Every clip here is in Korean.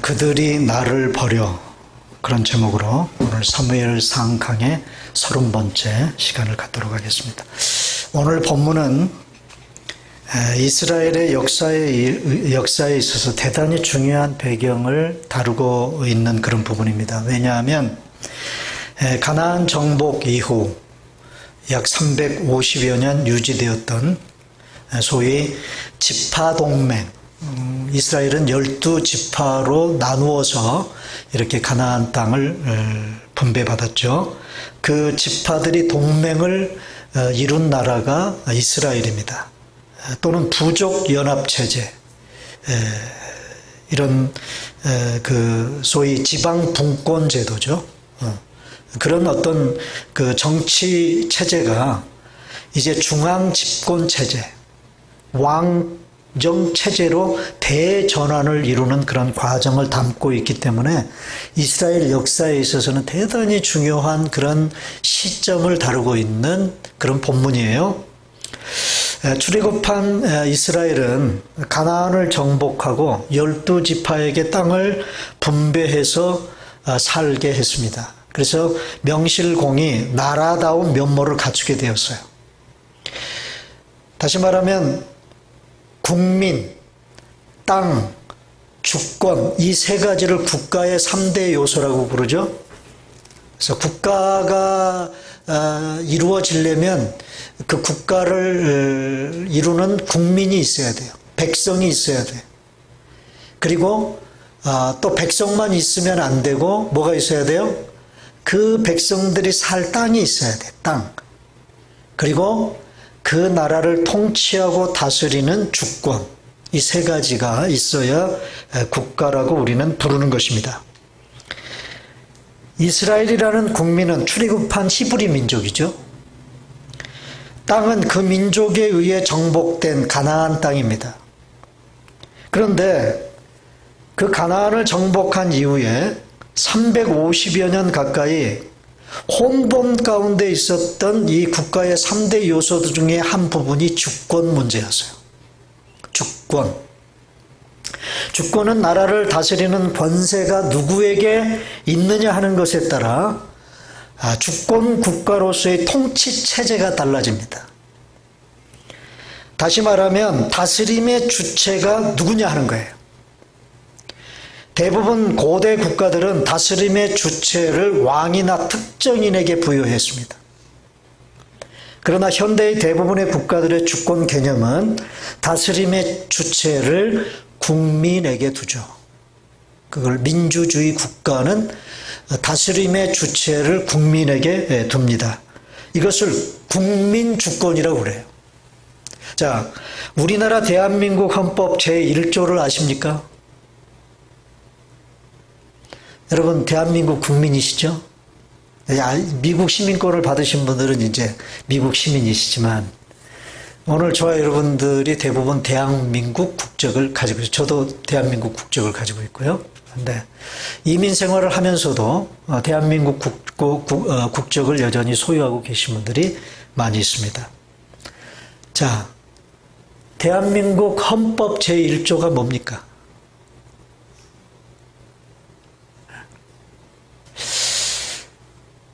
그들이 나를 버려, 그런 제목으로 오늘 사무엘상 강의 30번째 시간을 갖도록 하겠습니다. 오늘 본문은 이스라엘의 역사에 있어서 대단히 중요한 배경을 다루고 있는 그런 부분입니다. 왜냐하면 가나안 정복 이후 약 350여 년 유지되었던 소위 지파동맹, 이스라엘은 12지파로 나누어서 이렇게 가나안 땅을 분배받았죠. 그 지파들이 동맹을 이룬 나라가 이스라엘입니다. 또는 부족연합체제, 이런 그 소위 지방분권제도죠. 그런 어떤 그 정치 체제가 이제 중앙집권체제, 왕정체제로 대전환을 이루는 그런 과정을 담고 있기 때문에 이스라엘 역사에 있어서는 대단히 중요한 그런 시점을 다루고 있는 그런 본문이에요. 출애굽한 이스라엘은 가나안을 정복하고 12지파에게 땅을 분배해서 살게 했습니다. 그래서 명실공히 나라다운 면모를 갖추게 되었어요. 다시 말하면 국민, 땅, 주권, 이 세 가지를 국가의 3대 요소라고 부르죠. 그래서 국가가 이루어지려면 그 국가를 이루는 국민이 있어야 돼요. 백성이 있어야 돼요. 그리고 또 백성만 있으면 안 되고 뭐가 있어야 돼요? 그 백성들이 살 땅이 있어야 돼요. 땅. 그리고 그 나라를 통치하고 다스리는 주권, 이 세 가지가 있어야 국가라고 우리는 부르는 것입니다. 이스라엘이라는 국민은 출애굽한 히브리 민족이죠. 땅은 그 민족에 의해 정복된 가나안 땅입니다. 그런데 그 가나안을 정복한 이후에 350여 년 가까이 혼돈 가운데 있었던 이 국가의 3대 요소 중에 한 부분이 주권 문제였어요. 주권. 주권은 나라를 다스리는 권세가 누구에게 있느냐 하는 것에 따라 주권 국가로서의 통치 체제가 달라집니다. 다시 말하면 다스림의 주체가 누구냐 하는 거예요. 대부분 고대 국가들은 다스림의 주체를 왕이나 특정인에게 부여했습니다. 그러나 현대의 대부분의 국가들의 주권 개념은 다스림의 주체를 국민에게 두죠. 그걸 민주주의 국가는 다스림의 주체를 국민에게 둡니다. 이것을 국민주권이라고 그래요. 자, 우리나라 대한민국 헌법 제1조를 아십니까? 여러분, 대한민국 국민이시죠? 미국 시민권을 받으신 분들은 이제 미국 시민이시지만, 오늘 저와 여러분들이 대부분 대한민국 국적을 가지고 있어요. 저도 대한민국 국적을 가지고 있고요. 근데 이민 생활을 하면서도 대한민국 국적을 여전히 소유하고 계신 분들이 많이 있습니다. 자, 대한민국 헌법 제1조가 뭡니까?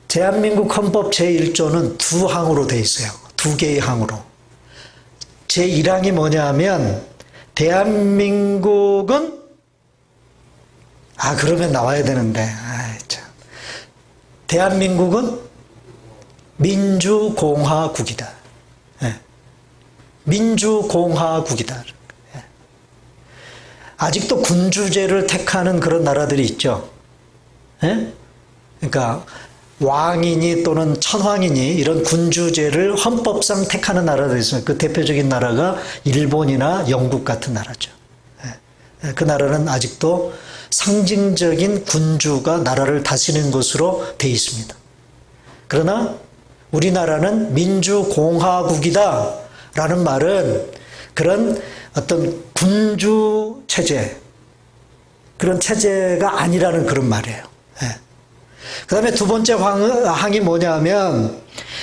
대한민국 헌법 제1조는 두 항으로 되어 있어요. 두 개의 항으로. 제1항이 뭐냐 하면 대한민국은 그러면 나와야 되는데 참. 대한민국은 민주공화국이다. 네. 민주공화국이다. 네. 아직도 군주제를 택하는 그런 나라들이 있죠. 네? 그러니까 왕이니 또는 천황이니 이런 군주제를 헌법상 택하는 나라도 있습니다. 그 대표적인 나라가 일본이나 영국 같은 나라죠. 그 나라는 아직도 상징적인 군주가 나라를 다스리는 것으로 되어 있습니다. 그러나 우리나라는 민주공화국이다 라는 말은 그런 어떤 군주 체제, 그런 체제가 아니라는 그런 말이에요. 그 다음에 두 번째 항이 뭐냐 하면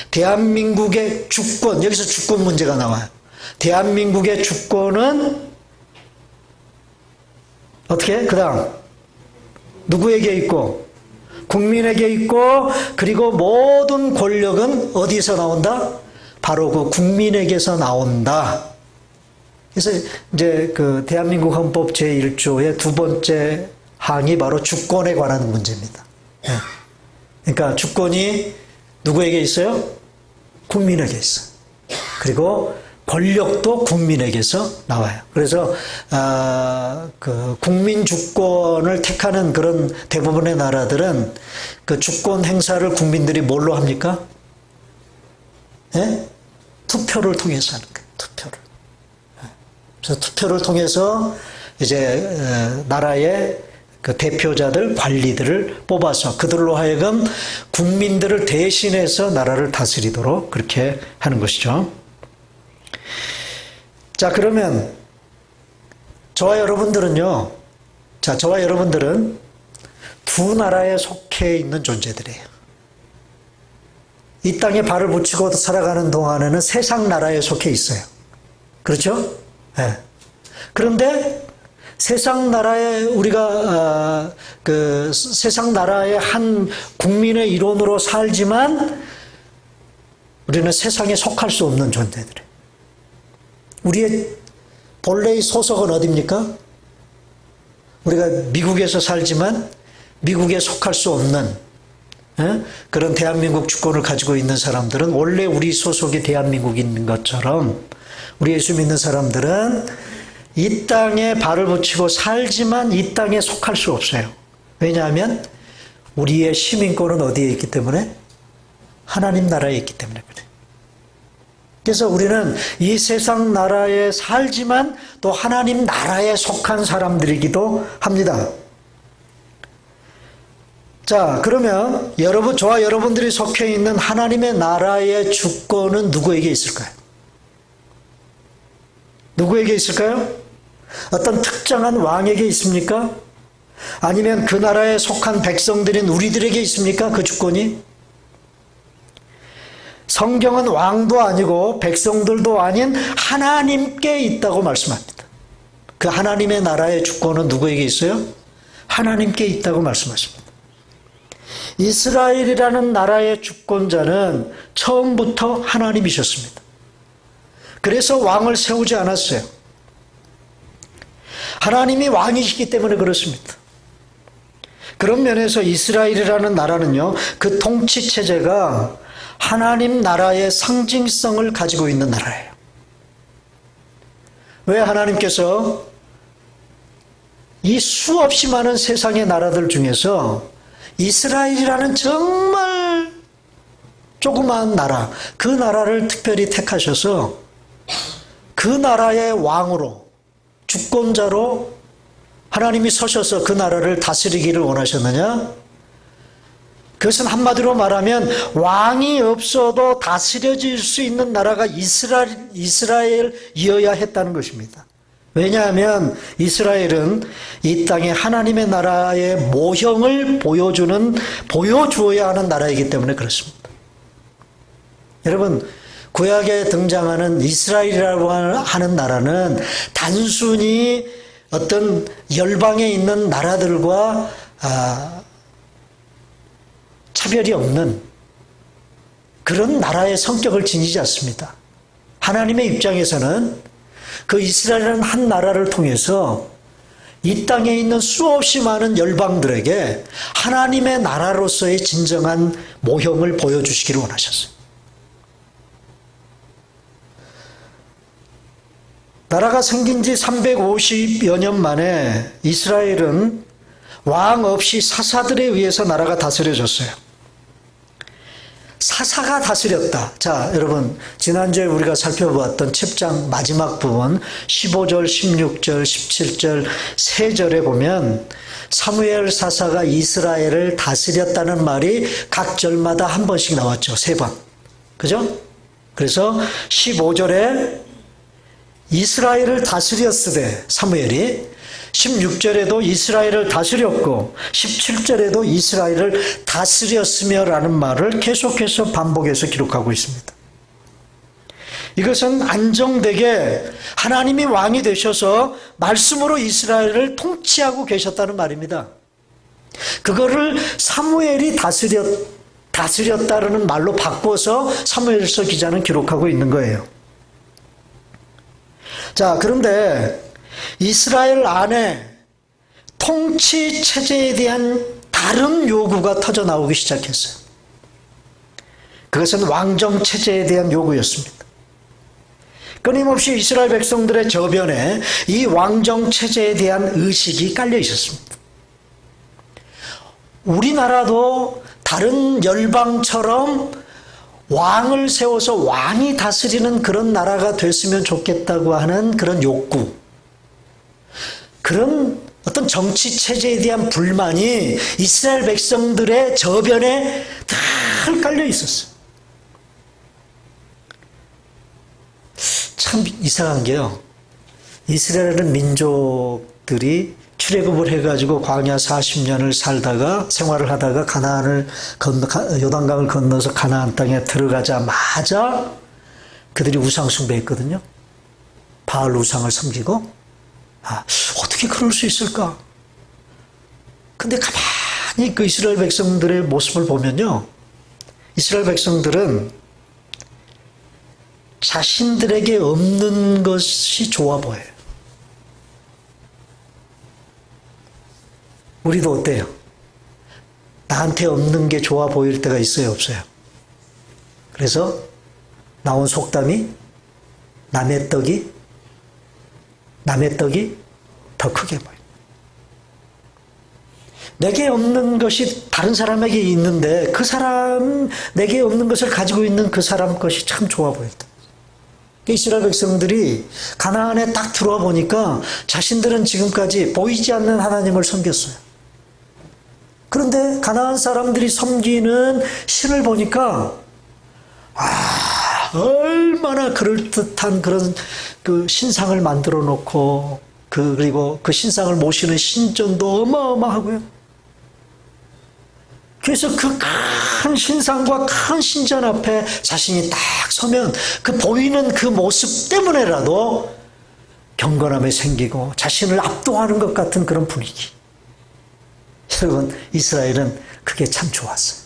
대한민국의 주권, 여기서 주권 문제가 나와요. 대한민국의 주권은 어떻게? 그 다음 누구에게 있고? 국민에게 있고, 그리고 모든 권력은 어디서 나온다? 바로 그 국민에게서 나온다. 그래서 이제 그 대한민국 헌법 제1조의 두 번째 항이 바로 주권에 관한 문제입니다. 그러니까 주권이 누구에게 있어요? 국민에게 있어요. 그리고 권력도 국민에게서 나와요. 그래서 그 국민 주권을 택하는 그런 대부분의 나라들은 그 주권 행사를 국민들이 뭘로 합니까? 예? 투표를 통해서 하는 거예요. 투표를. 그래서 투표를 통해서 이제 나라의 그 대표자들, 관리들을 뽑아서 그들로 하여금 국민들을 대신해서 나라를 다스리도록 그렇게 하는 것이죠. 자, 그러면 저와 여러분들은요. 자, 저와 여러분들은 두 나라에 속해 있는 존재들이에요. 이 땅에 발을 붙이고 살아가는 동안에는 세상 나라에 속해 있어요. 그렇죠? 네. 그런데 세상 나라에 우리가 그 세상 나라의 한 국민의 일원으로 살지만 우리는 세상에 속할 수 없는 존재들이에요. 우리의 본래의 소속은 어디입니까? 우리가 미국에서 살지만 미국에 속할 수 없는 그런 대한민국 주권을 가지고 있는 사람들은 원래 우리 소속이 대한민국인 것처럼 우리 예수 믿는 사람들은 이 땅에 발을 붙이고 살지만 이 땅에 속할 수 없어요. 왜냐하면 우리의 시민권은 어디에 있기 때문에? 하나님 나라에 있기 때문에 그래요. 그래서 우리는 이 세상 나라에 살지만 또 하나님 나라에 속한 사람들이기도 합니다. 자, 그러면 저와 여러분들이 속해 있는 하나님의 나라의 주권은 누구에게 있을까요? 누구에게 있을까요? 어떤 특정한 왕에게 있습니까? 아니면 그 나라에 속한 백성들인 우리들에게 있습니까? 그 주권이? 성경은 왕도 아니고 백성들도 아닌 하나님께 있다고 말씀합니다. 그 하나님의 나라의 주권은 누구에게 있어요? 하나님께 있다고 말씀하십니다. 이스라엘이라는 나라의 주권자는 처음부터 하나님이셨습니다. 그래서 왕을 세우지 않았어요. 하나님이 왕이시기 때문에 그렇습니다. 그런 면에서 이스라엘이라는 나라는요, 그 통치 체제가 하나님 나라의 상징성을 가지고 있는 나라예요. 왜 하나님께서 이 수없이 많은 세상의 나라들 중에서 이스라엘이라는 정말 조그마한 나라, 그 나라를 특별히 택하셔서 그 나라의 왕으로, 주권자로 하나님이 서셔서 그 나라를 다스리기를 원하셨느냐? 그것은 한마디로 말하면 왕이 없어도 다스려질 수 있는 나라가 이스라엘이어야 했다는 것입니다. 왜냐하면 이스라엘은 이 땅에 하나님의 나라의 모형을 보여주어야 하는 나라이기 때문에 그렇습니다. 여러분, 구약에 등장하는 이스라엘이라고 하는 나라는 단순히 어떤 열방에 있는 나라들과 차별이 없는 그런 나라의 성격을 지니지 않습니다. 하나님의 입장에서는 그 이스라엘이라는 한 나라를 통해서 이 땅에 있는 수없이 많은 열방들에게 하나님의 나라로서의 진정한 모형을 보여주시기를 원하셨어요. 나라가 생긴 지 350여 년 만에 이스라엘은 왕 없이 사사들에 의해서 나라가 다스려졌어요. 사사가 다스렸다. 자, 여러분, 지난주에 우리가 살펴보았던 7장 마지막 부분 15절, 16절, 17절, 3절에 보면 사무엘 사사가 이스라엘을 다스렸다는 말이 각 절마다 한 번씩 나왔죠. 3번. 그죠? 그래서 15절에 이스라엘을 다스렸으되 사무엘이 16절에도 이스라엘을 다스렸고 17절에도 이스라엘을 다스렸으며 라는 말을 계속해서 반복해서 기록하고 있습니다. 이것은 안정되게 하나님이 왕이 되셔서 말씀으로 이스라엘을 통치하고 계셨다는 말입니다. 그거를 사무엘이 다스렸다라는 말로 바꿔서 사무엘서 기자는 기록하고 있는 거예요. 자, 그런데 이스라엘 안에 통치 체제에 대한 다른 요구가 터져 나오기 시작했어요. 그것은 왕정 체제에 대한 요구였습니다. 끊임없이 이스라엘 백성들의 저변에 이 왕정 체제에 대한 의식이 깔려 있었습니다. 우리나라도 다른 열방처럼 왕을 세워서 왕이 다스리는 그런 나라가 됐으면 좋겠다고 하는 그런 욕구, 그런 어떤 정치 체제에 대한 불만이 이스라엘 백성들의 저변에 다 깔려 있었어요. 참 이상한 게요. 이스라엘은 민족들이 출애굽을 해가지고 광야 40년을 살다가 생활을 하다가 요단강을 건너서 가나안 땅에 들어가자마자 그들이 우상 숭배했거든요. 바알 우상을 섬기고. 어떻게 그럴 수 있을까? 근데 가만히 그 이스라엘 백성들의 모습을 보면요, 이스라엘 백성들은 자신들에게 없는 것이 좋아 보여요. 우리도 어때요? 나한테 없는 게 좋아 보일 때가 있어요, 없어요? 그래서 나온 속담이 남의 떡이 더 크게 보여. 내게 없는 것이 다른 사람에게 있는데 내게 없는 것을 가지고 있는 그 사람 것이 참 좋아 보였다. 이스라엘 백성들이 가나안에 딱 들어와 보니까 자신들은 지금까지 보이지 않는 하나님을 섬겼어요. 그런데 가나안 사람들이 섬기는 신을 보니까 얼마나 그럴듯한 그런 그 신상을 만들어 놓고 그리고 그 신상을 모시는 신전도 어마어마하고요. 그래서 그 큰 신상과 큰 신전 앞에 자신이 딱 서면 그 보이는 그 모습 때문에라도 경건함이 생기고 자신을 압도하는 것 같은 그런 분위기. 여러분, 이스라엘은 그게 참 좋았어요.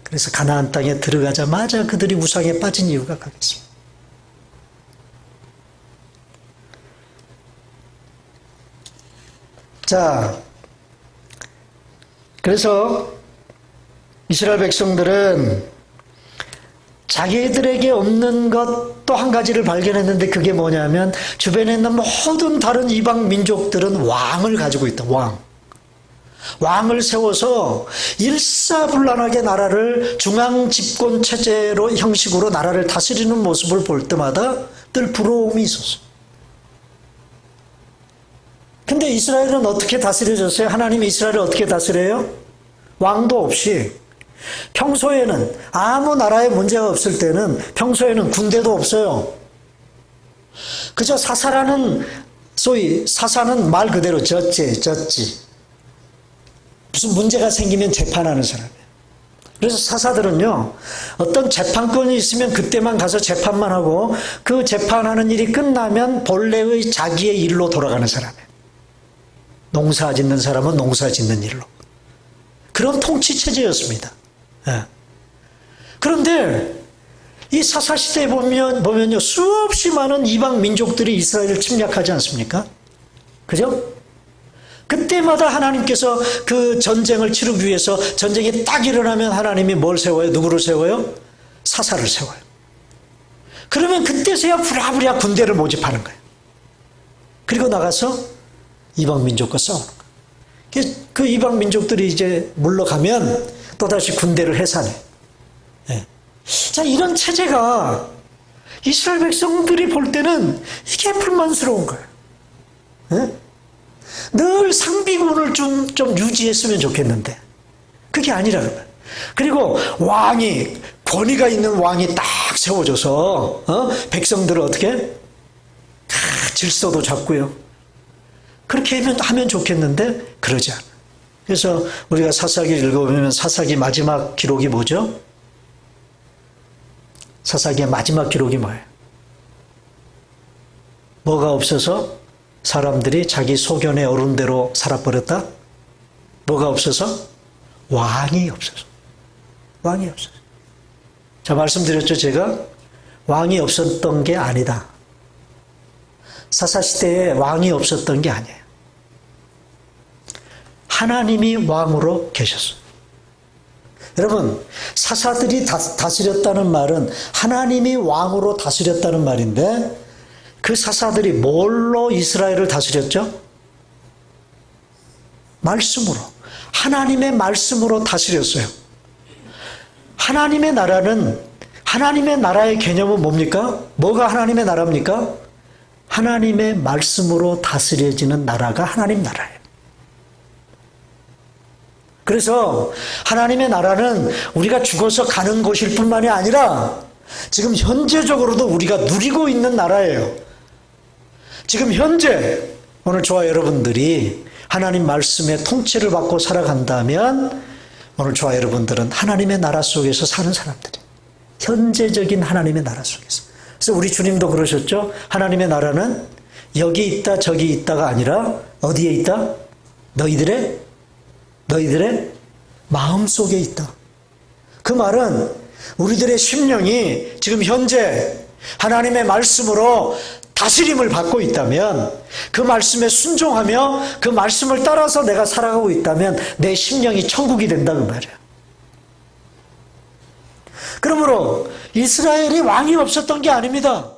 그래서 가나안 땅에 들어가자마자 그들이 우상에 빠진 이유가 거기있습니다. 자, 그래서 이스라엘 백성들은 자기들에게 없는 것 또 한 가지를 발견했는데 그게 뭐냐면 주변에 있는 모든 다른 이방 민족들은 왕을 가지고 있다. 왕을 세워서 일사불란하게 나라를 중앙 집권 체제로 형식으로 나라를 다스리는 모습을 볼 때마다 늘 부러움이 있었어요. 근데 이스라엘은 어떻게 다스려졌어요? 하나님이 이스라엘을 어떻게 다스려요? 왕도 없이. 평소에는 아무 나라에 문제가 없을 때는 평소에는 군대도 없어요. 그저 소위 사사는 말 그대로 졌지. 무슨 문제가 생기면 재판하는 사람이에요. 그래서 사사들은요, 어떤 재판권이 있으면 그때만 가서 재판만 하고 그 재판하는 일이 끝나면 본래의 자기의 일로 돌아가는 사람이에요. 농사 짓는 사람은 농사 짓는 일로. 그런 통치 체제였습니다. 그런데 이 사사 시대에 보면요, 수없이 많은 이방 민족들이 이스라엘을 침략하지 않습니까? 그죠? 그때마다 하나님께서 그 전쟁을 치르기 위해서 전쟁이 딱 일어나면 하나님이 뭘 세워요? 누구를 세워요? 사사를 세워요. 그러면 그때서야 부랴부랴 군대를 모집하는 거예요. 그리고 나가서 이방 민족과 싸우는 거예요. 그 이방 민족들이 이제 물러가면 또다시 군대를 해산해. 자, 이런 체제가 이스라엘 백성들이 볼 때는 이게 불만스러운 거예요. 늘 상비군을 좀 유지했으면 좋겠는데 그게 아니라는 거예요. 그리고 권위가 있는 왕이 딱 세워져서 백성들을 어떻게 질서도 잡고요. 그렇게 하면 좋겠는데 그러지 않아요. 그래서 우리가 사사기를 읽어보면 사사기 마지막 기록이 뭐죠? 사사기의 마지막 기록이 뭐예요? 뭐가 없어서 사람들이 자기 소견에 어른 대로 살아버렸다? 뭐가 없어서? 왕이 없어서. 왕이 없어서. 자, 말씀드렸죠, 제가? 왕이 없었던 게 아니다. 사사시대에 왕이 없었던 게 아니에요. 하나님이 왕으로 계셨어요. 여러분, 사사들이 다스렸다는 말은 하나님이 왕으로 다스렸다는 말인데, 그 사사들이 뭘로 이스라엘을 다스렸죠? 말씀으로. 하나님의 말씀으로 다스렸어요. 하나님의 나라는, 하나님의 나라의 개념은 뭡니까? 뭐가 하나님의 나라입니까? 하나님의 말씀으로 다스려지는 나라가 하나님 나라예요. 그래서 하나님의 나라는 우리가 죽어서 가는 곳일 뿐만이 아니라 지금 현재적으로도 우리가 누리고 있는 나라예요. 지금 현재 오늘 저와 여러분들이 하나님 말씀의 통치를 받고 살아간다면 오늘 저와 여러분들은 하나님의 나라 속에서 사는 사람들이에요. 현재적인 하나님의 나라 속에서. 그래서 우리 주님도 그러셨죠. 하나님의 나라는 여기 있다 저기 있다가 아니라 어디에 있다? 너희들의 마음속에 있다. 그 말은 우리들의 심령이 지금 현재 하나님의 말씀으로 다스림을 받고 있다면, 그 말씀에 순종하며 그 말씀을 따라서 내가 살아가고 있다면 내 심령이 천국이 된다는 말이에요. 그러므로 이스라엘이 왕이 없었던 게 아닙니다.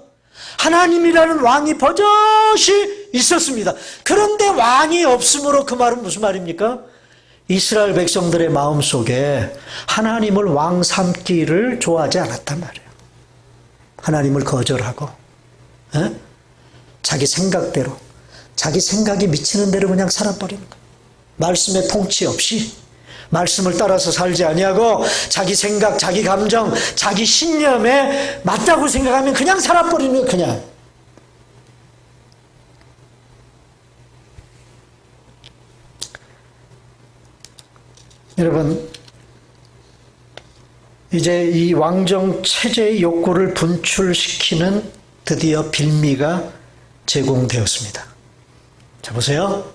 하나님이라는 왕이 버젓이 있었습니다. 그런데 왕이 없으므로 그 말은 무슨 말입니까? 이스라엘 백성들의 마음속에 하나님을 왕 삼기를 좋아하지 않았단 말이에요. 하나님을 거절하고 자기 생각대로, 자기 생각이 미치는 대로 그냥 살아버리는 거예요. 말씀의 통치 없이, 말씀을 따라서 살지 아니하고 자기 생각, 자기 감정, 자기 신념에 맞다고 생각하면 그냥 살아버리는 거예요. 그냥. 여러분, 이제 이 왕정 체제의 욕구를 분출시키는 드디어 빌미가 제공되었습니다. 자, 보세요.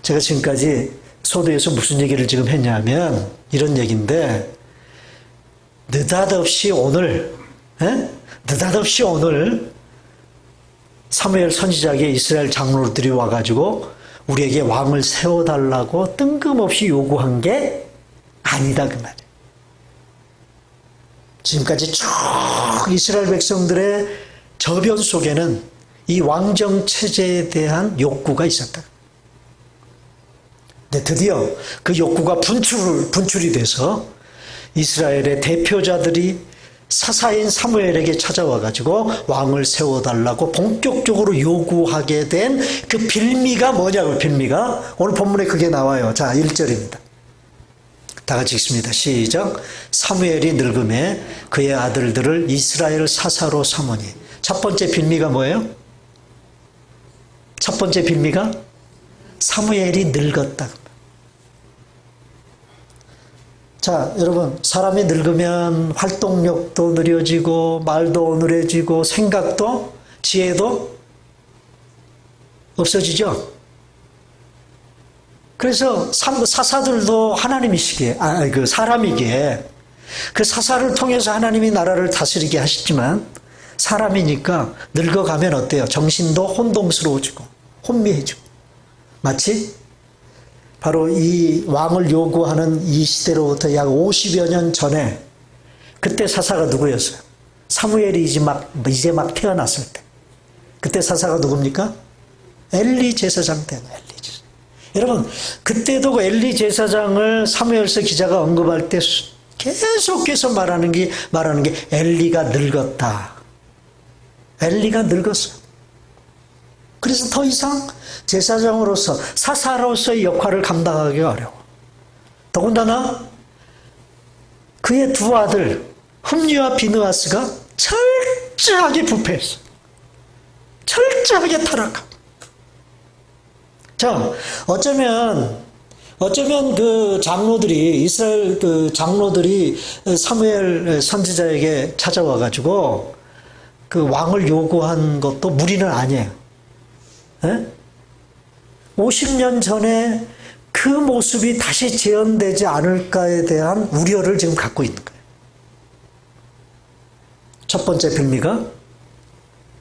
제가 지금까지 소도에서 무슨 얘기를 지금 했냐면 이런 얘기인데, 느닷없이 오늘 사무엘 선지자에게 이스라엘 장로들이 와가지고 우리에게 왕을 세워달라고 뜬금없이 요구한 게 아니다, 그 말이에요. 지금까지 쭉 이스라엘 백성들의 저변 속에는 이 왕정 체제에 대한 욕구가 있었다. 근데 드디어 그 욕구가 분출이 돼서 이스라엘의 대표자들이 사사인 사무엘에게 찾아와가지고 왕을 세워달라고 본격적으로 요구하게 된 그 빌미가 뭐냐고, 빌미가. 오늘 본문에 그게 나와요. 자, 1절입니다. 다 같이 읽습니다. 시작. 사무엘이 늙음에 그의 아들들을 이스라엘 사사로 삼으니. 첫 번째 빌미가 뭐예요? 첫 번째 빌미가 사무엘이 늙었다. 자, 여러분, 사람이 늙으면 활동력도 느려지고 말도 어눌해지고 생각도 지혜도 없어지죠. 그래서 사사들도 하나님이시기에, 사람이기에 그 사사를 통해서 하나님이 나라를 다스리게 하시지만 사람이니까 늙어가면 어때요? 정신도 혼동스러워지고 혼미해지고. 마치 바로 이 왕을 요구하는 이 시대로부터 약 50여 년 전에 그때 사사가 누구였어요? 사무엘이 이제 막 태어났을 때. 그때 사사가 누굽니까? 엘리 제사장 때는 엘리 제사장. 여러분, 그때도 그 엘리 제사장을 사무엘서 기자가 언급할 때 계속해서 말하는 게 엘리가 늙었다. 엘리가 늙었어요. 그래서 더 이상 제사장으로서, 사사로서의 역할을 감당하기가 어려워. 더군다나 그의 두 아들 흠리와 비느하스가 철저하게 부패했어. 철저하게 타락하고. 자, 어쩌면 그 장로들이, 이스라엘 그 장로들이 사무엘 선지자에게 찾아와가지고 그 왕을 요구한 것도 무리는 아니에요. 50년 전에 그 모습이 다시 재현되지 않을까에 대한 우려를 지금 갖고 있는 거예요. 첫 번째 빌미가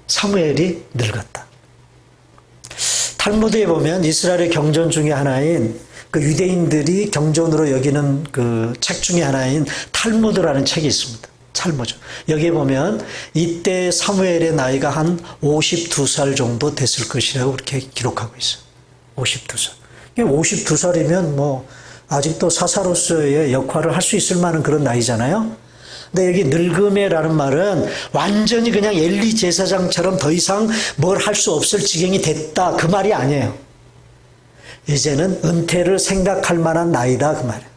사무엘이 늙었다. 탈무드에 보면 이스라엘의 경전 중에 하나인 그 유대인들이 경전으로 여기는 그 책 중에 하나인 탈무드라는 책이 있습니다. 탈무드. 여기에 보면 이때 사무엘의 나이가 한 52살 정도 됐을 것이라고 그렇게 기록하고 있어요. 52살. 52살이면 뭐 아직도 사사로서의 역할을 할 수 있을 만한 그런 나이잖아요. 근데 여기 늙음에라는 말은 완전히 그냥 엘리 제사장처럼 더 이상 뭘 할 수 없을 지경이 됐다 그 말이 아니에요. 이제는 은퇴를 생각할 만한 나이다 그 말이에요.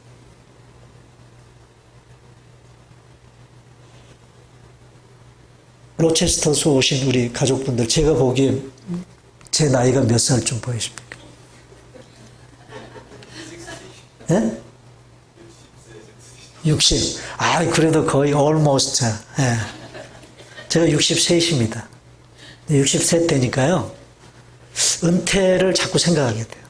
로체스터에서 오신 우리 가족분들, 제가 보기에 제 나이가 몇 살쯤 보이십니까? 예? 60. 그래도 거의 almost. 예. 제가 63입니다. 63 되니까요. 은퇴를 자꾸 생각하게 돼요.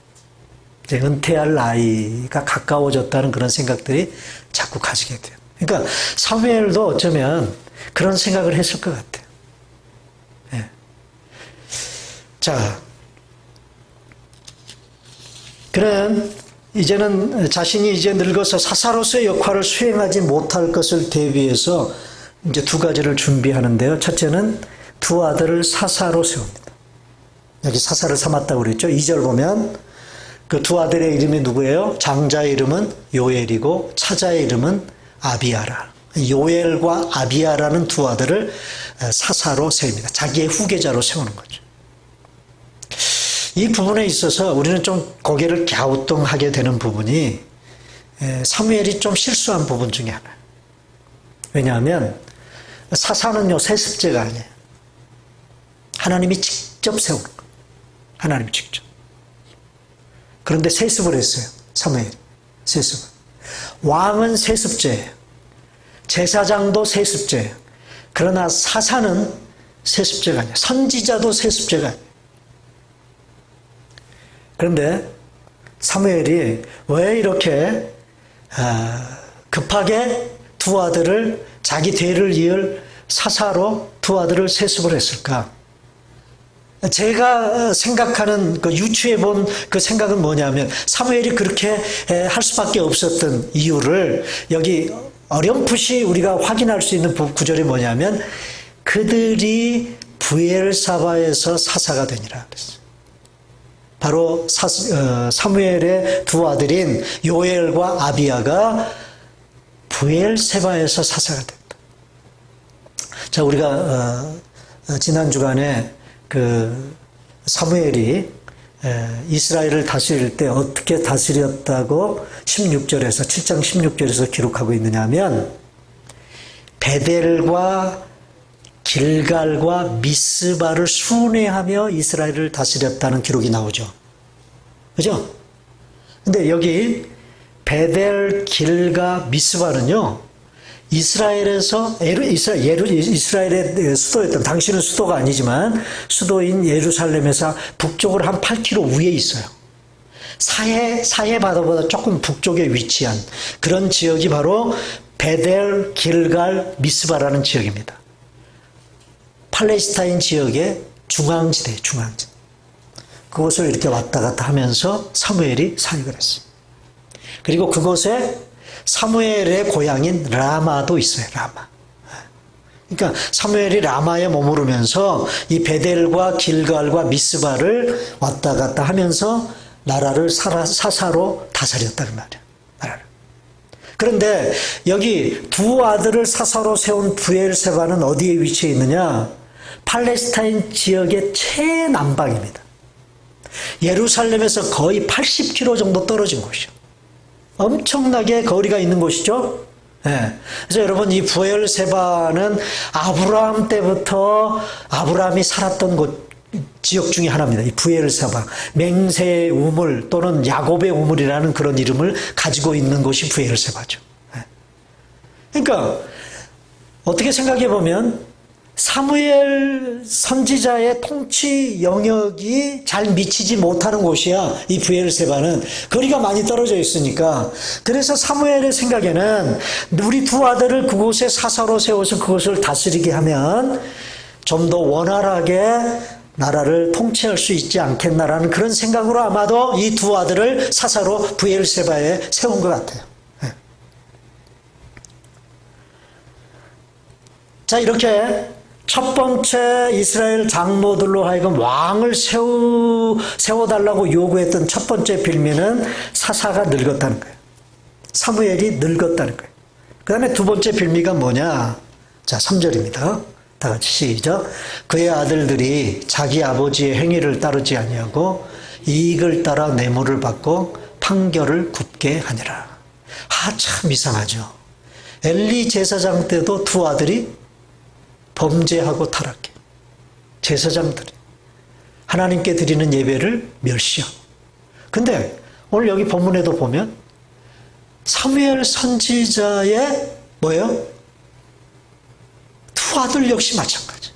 이제 은퇴할 나이가 가까워졌다는 그런 생각들이 자꾸 가지게 돼요. 그러니까 사무엘도 어쩌면 그런 생각을 했을 것 같아요. 예. 자, 그는 이제는 자신이 이제 늙어서 사사로서의 역할을 수행하지 못할 것을 대비해서 이제 두 가지를 준비하는데요. 첫째는 두 아들을 사사로 세웁니다. 여기 사사를 삼았다고 그랬죠. 2절 보면 그 두 아들의 이름이 누구예요? 장자의 이름은 요엘이고 차자의 이름은 아비아라. 요엘과 아비아라는 두 아들을 사사로 세웁니다. 자기의 후계자로 세우는 거죠. 이 부분에 있어서 우리는 좀 고개를 갸우뚱하게 되는 부분이 사무엘이 좀 실수한 부분 중에 하나예요. 왜냐하면 사사는요 세습제가 아니에요. 하나님이 직접 세우는 거예요. 하나님이 직접. 그런데 세습을 했어요. 사무엘이. 세습을. 왕은 세습제예요. 제사장도 세습제예요. 그러나 사사는 세습제가 아니에요. 선지자도 세습제가 아니에요. 그런데 사무엘이 왜 이렇게 급하게 두 아들을 자기 대를 이을 사사로 두 아들을 세습을 했을까? 제가 생각하는 그 유추해 본 그 생각은 뭐냐면 사무엘이 그렇게 할 수밖에 없었던 이유를 여기 어렴풋이 우리가 확인할 수 있는 구절이 뭐냐면 그들이 브엘사바에서 사사가 되니라 그랬어요. 바로 사무엘의 두 아들인 요엘과 아비아가 브엘세바에서 사사가 됐다. 자, 우리가 지난 주간에 그 사무엘이 이스라엘을 다스릴 때 어떻게 다스렸다고 16절에서 7장 16절에서 기록하고 있느냐 하면 베델과 길갈과 미스바를 순회하며 이스라엘을 다스렸다는 기록이 나오죠. 그죠? 근데 여기 베델, 길가, 미스바는요, 이스라엘에서, 이스라엘의 수도였던, 당시는 수도가 아니지만, 수도인 예루살렘에서 북쪽으로 한 8km 위에 있어요. 사해 바다보다 조금 북쪽에 위치한 그런 지역이 바로 베델, 길갈, 미스바라는 지역입니다. 팔레스타인 지역의 중앙지대. 그곳을 이렇게 왔다 갔다 하면서 사무엘이 사역을 했어요. 그리고 그곳에 사무엘의 고향인 라마도 있어요. 라마. 그러니까 사무엘이 라마에 머무르면서 이 베델과 길갈과 미스바를 왔다 갔다 하면서 나라를 사사로 다스렸다는 말이에요. 나라를. 그런데 여기 두 아들을 사사로 세운 브엘세바는 어디에 위치해 있느냐? 팔레스타인 지역의 최남방입니다. 예루살렘에서 거의 80km 정도 떨어진 곳이죠. 엄청나게 거리가 있는 곳이죠. 네. 그래서 여러분 이 브엘세바는 아브라함 때부터 아브라함이 살았던 곳 지역 중에 하나입니다. 이 브엘세바, 맹세의 우물 또는 야곱의 우물이라는 그런 이름을 가지고 있는 곳이 브엘세바죠. 네. 그러니까 어떻게 생각해 보면 사무엘 선지자의 통치 영역이 잘 미치지 못하는 곳이야. 이 브엘세바는 거리가 많이 떨어져 있으니까. 그래서 사무엘의 생각에는 우리 두 아들을 그곳에 사사로 세워서 그곳을 다스리게 하면 좀 더 원활하게 나라를 통치할 수 있지 않겠나라는 그런 생각으로 아마도 이 두 아들을 사사로 브엘세바에 세운 것 같아요. 자, 이렇게 첫 번째 이스라엘 장로들로 하여금 왕을 세워달라고 요구했던 첫 번째 빌미는 사사가 늙었다는 거예요. 사무엘이 늙었다는 거예요. 그 다음에 두 번째 빌미가 뭐냐? 자, 3절입니다. 다 같이 시작. 그의 아들들이 자기 아버지의 행위를 따르지 아니하고 이익을 따라 뇌물을 받고 판결을 굽게 하니라. 참 이상하죠. 엘리 제사장 때도 두 아들이 범죄하고 타락해. 제사장들이 하나님께 드리는 예배를 멸시하고. 근데 오늘 여기 본문에도 보면 사무엘 선지자의 뭐예요? 두 아들 역시 마찬가지.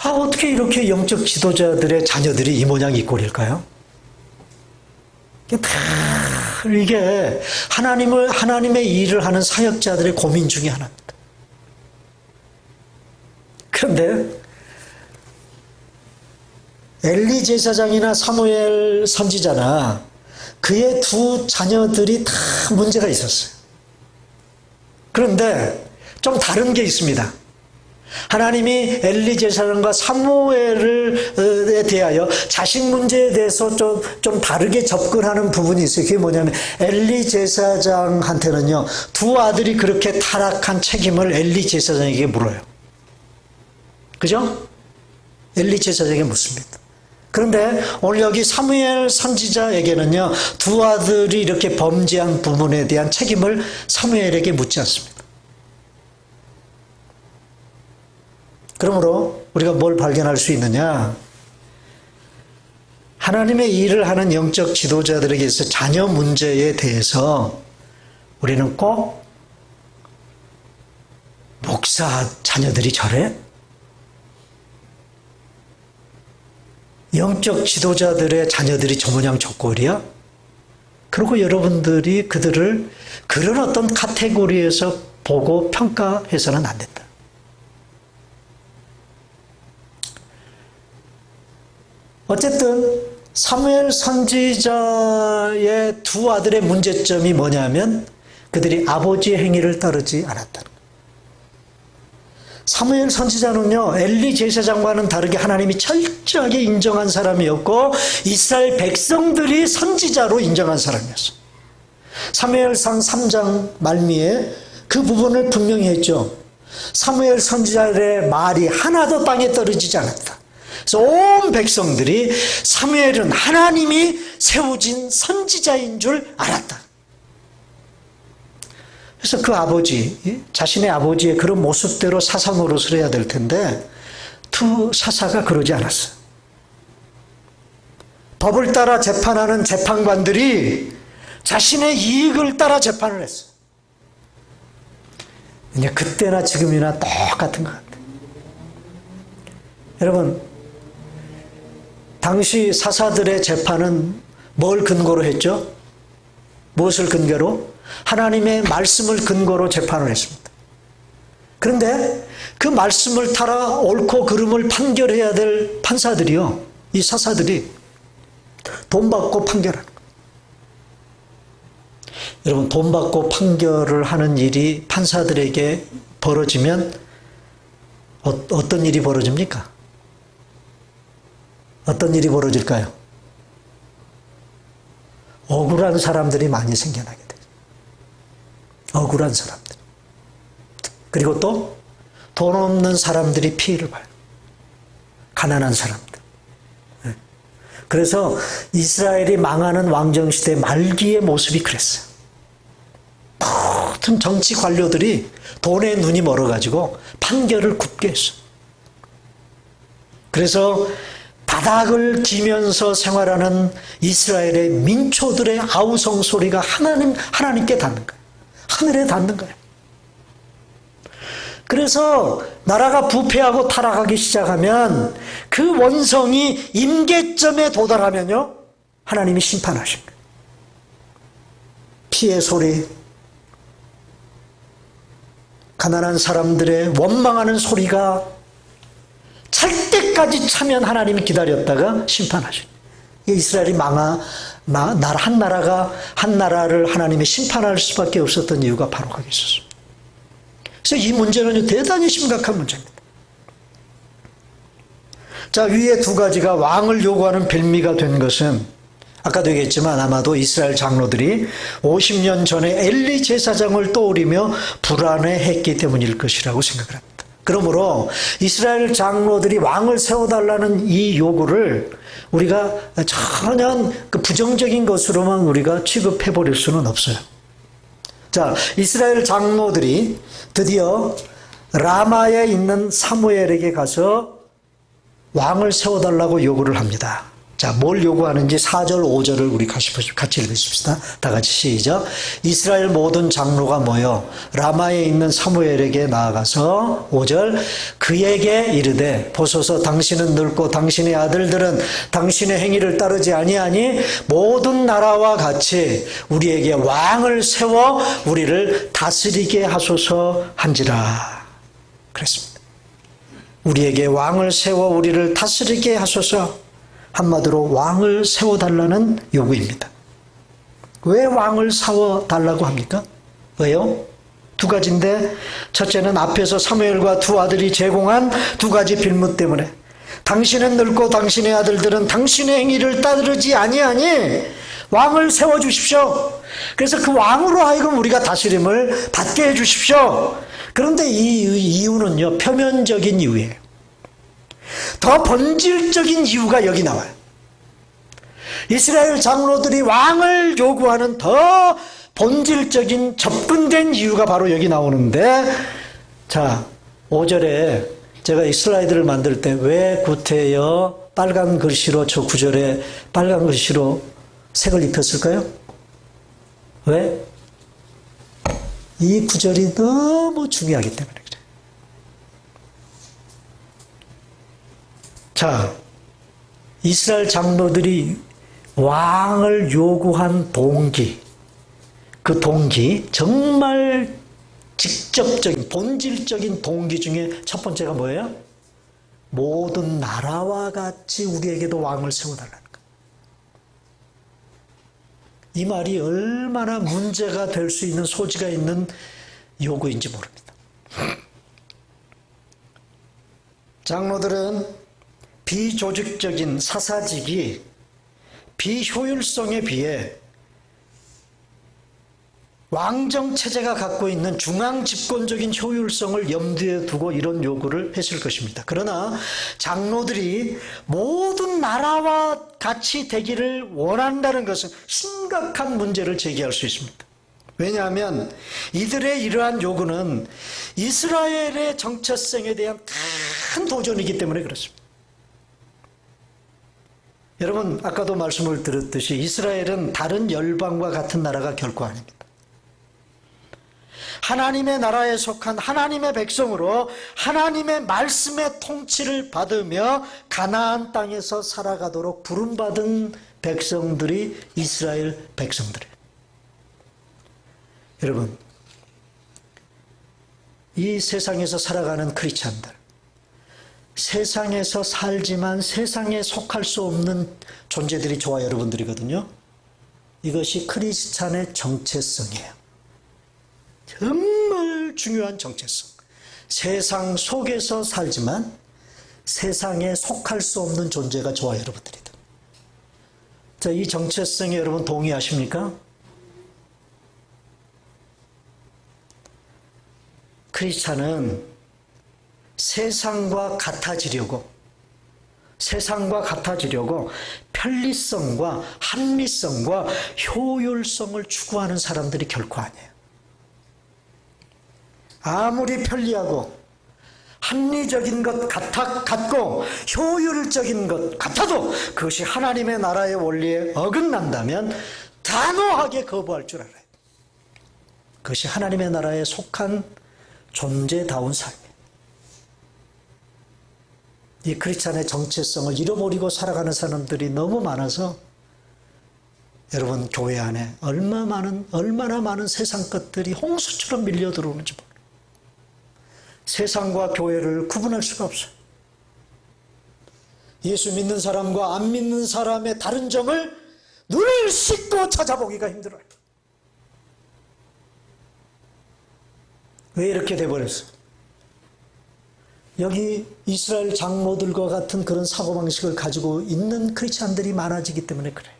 어떻게 이렇게 영적 지도자들의 자녀들이 이 모양 이 꼴일까요? 이게 하나님의 일을 하는 사역자들의 고민 중에 하나입니다. 그런데 엘리 제사장이나 사무엘 선지자나 그의 두 자녀들이 다 문제가 있었어요. 그런데 좀 다른 게 있습니다. 하나님이 엘리 제사장과 사무엘에 대하여 자식 문제에 대해서 좀 다르게 접근하는 부분이 있어요. 그게 뭐냐면 엘리 제사장한테는요, 두 아들이 그렇게 타락한 책임을 엘리 제사장에게 물어요. 그죠? 엘리 제사장에게 묻습니다. 그런데 오늘 여기 사무엘 선지자에게는요, 두 아들이 이렇게 범죄한 부분에 대한 책임을 사무엘에게 묻지 않습니다. 그러므로 우리가 뭘 발견할 수 있느냐? 하나님의 일을 하는 영적 지도자들에게서 자녀 문제에 대해서 우리는 꼭 목사 자녀들이 저래? 영적 지도자들의 자녀들이 저 모양 저 꼴이야? 그리고 여러분들이 그들을 그런 어떤 카테고리에서 보고 평가해서는 안 된다. 어쨌든 사무엘 선지자의 두 아들의 문제점이 뭐냐면 그들이 아버지의 행위를 따르지 않았다는 거예요. 사무엘 선지자는요, 엘리 제사장과는 다르게 하나님이 철저하게 인정한 사람이었고 이스라엘 백성들이 선지자로 인정한 사람이었어요. 사무엘상 3장 말미에 그 부분을 분명히 했죠. 사무엘 선지자의 말이 하나도 땅에 떨어지지 않았다. 그래서 온 백성들이 사무엘은 하나님이 세우진 선지자인 줄 알았다. 그래서 그 아버지, 자신의 아버지의 그런 모습대로 사사 노릇을 해야 될 텐데 두 사사가 그러지 않았어요. 법을 따라 재판하는 재판관들이 자신의 이익을 따라 재판을 했어요. 이제 그때나 지금이나 똑같은 것 같아요. 여러분, 당시 사사들의 재판은 뭘 근거로 했죠? 무엇을 근거로? 하나님의 말씀을 근거로 재판을 했습니다. 그런데 그 말씀을 따라 옳고 그름을 판결해야 될 판사들이요, 이 사사들이 돈 받고 판결하는 거예요. 여러분, 돈 받고 판결을 하는 일이 판사들에게 벌어지면 어떤 일이 벌어집니까? 어떤 일이 벌어질까요? 억울한 사람들이 많이 생겨나게 돼요. 억울한 사람들. 그리고 또 돈 없는 사람들이 피해를 봐요. 가난한 사람들. 그래서 이스라엘이 망하는 왕정시대 말기의 모습이 그랬어요. 모든 정치 관료들이 돈에 눈이 멀어가지고 판결을 굽게 했어요. 그래서 바닥을 기면서 생활하는 이스라엘의 민초들의 아우성 소리가 하나님께 닿는 거예요. 하늘에 닿는 거예요. 그래서 나라가 부패하고 타락하기 시작하면 그 원성이 임계점에 도달하면요, 하나님이 심판하신 거예요. 피의 소리, 가난한 사람들의 원망하는 소리가 찰 때까지 차면 하나님이 기다렸다가 심판하신 거예요. 이스라엘이 한 나라를 하나님이 심판할 수밖에 없었던 이유가 바로 거기 있었습니다. 그래서 이 문제는 대단히 심각한 문제입니다. 자, 위에 두 가지가 왕을 요구하는 빌미가 된 것은 아까도 얘기했지만 아마도 이스라엘 장로들이 50년 전에 엘리 제사장을 떠올리며 불안해했기 때문일 것이라고 생각을 합니다. 그러므로 이스라엘 장로들이 왕을 세워달라는 이 요구를 우리가 전혀 그 부정적인 것으로만 우리가 취급해버릴 수는 없어요. 자, 이스라엘 장로들이 드디어 라마에 있는 사무엘에게 가서 왕을 세워달라고 요구를 합니다. 자, 뭘 요구하는지 4절, 5절을 우리 같이 읽으십시다. 다 같이 시작. 이스라엘 모든 장로가 모여 라마에 있는 사무엘에게 나아가서 5절, 그에게 이르되 보소서 당신은 늙고 당신의 아들들은 당신의 행위를 따르지 아니하니 모든 나라와 같이 우리에게 왕을 세워 우리를 다스리게 하소서 한지라. 그랬습니다. 우리에게 왕을 세워 우리를 다스리게 하소서. 한마디로 왕을 세워달라는 요구입니다. 왜 왕을 세워달라고 합니까? 왜요? 두 가지인데, 첫째는 앞에서 사무엘과 두 아들이 제공한 두 가지 빌무 때문에 당신은 늙고 당신의 아들들은 당신의 행위를 따르지 아니하니 왕을 세워주십시오. 그래서 그 왕으로 하여금 우리가 다스림을 받게 해주십시오. 그런데 이 이유는요, 표면적인 이유예요. 더 본질적인 이유가 여기 나와요. 이스라엘 장로들이 왕을 요구하는 더 본질적인 접근된 이유가 바로 여기 나오는데, 자, 5절에 제가 이 슬라이드를 만들 때 왜 구태여 빨간 글씨로 저 9절에 빨간 글씨로 색을 입혔을까요? 왜? 이 구절이 너무 중요하기 때문에 그래요. 자, 이스라엘 장로들이 왕을 요구한 동기, 그 동기, 정말 직접적인, 본질적인 동기 중에 첫 번째가 뭐예요? 모든 나라와 같이 우리에게도 왕을 세워달라는 것. 이 말이 얼마나 문제가 될 수 있는 소지가 있는 요구인지 모릅니다. 장로들은 비조직적인 사사직이 비효율성에 비해 왕정체제가 갖고 있는 중앙집권적인 효율성을 염두에 두고 이런 요구를 했을 것입니다. 그러나 장로들이 모든 나라와 같이 되기를 원한다는 것은 심각한 문제를 제기할 수 있습니다. 왜냐하면 이들의 이러한 요구는 이스라엘의 정체성에 대한 큰 도전이기 때문에 그렇습니다. 여러분, 아까도 말씀을 드렸듯이 이스라엘은 다른 열방과 같은 나라가 결코 아닙니다. 하나님의 나라에 속한 하나님의 백성으로 하나님의 말씀의 통치를 받으며 가나안 땅에서 살아가도록 부름받은 백성들이 이스라엘 백성들이에요. 여러분, 이 세상에서 살아가는 크리스찬들, 세상에서 살지만 세상에 속할 수 없는 존재들이 저와 여러분들이거든요. 이것이 크리스찬의 정체성이에요. 정말 중요한 정체성. 세상 속에서 살지만 세상에 속할 수 없는 존재가 저와 여러분들이다. 자, 이 정체성에 여러분 동의하십니까? 크리스찬은 세상과 같아지려고 편리성과 합리성과 효율성을 추구하는 사람들이 결코 아니에요. 아무리 편리하고 합리적인 것 같고 효율적인 것 같아도 그것이 하나님의 나라의 원리에 어긋난다면 단호하게 거부할 줄 알아요. 그것이 하나님의 나라에 속한 존재다운 삶이에요. 이 크리스찬의 정체성을 잃어버리고 살아가는 사람들이 너무 많아서 여러분 교회 안에 얼마나 많은 세상 것들이 홍수처럼 밀려 들어오는지 몰라요. 세상과 교회를 구분할 수가 없어요. 예수 믿는 사람과 안 믿는 사람의 다른 점을 눈을 씻고 찾아보기가 힘들어요. 왜 이렇게 돼버렸어요? 여기 이스라엘 장로들과 같은 그런 사고방식을 가지고 있는 크리스찬들이 많아지기 때문에 그래요.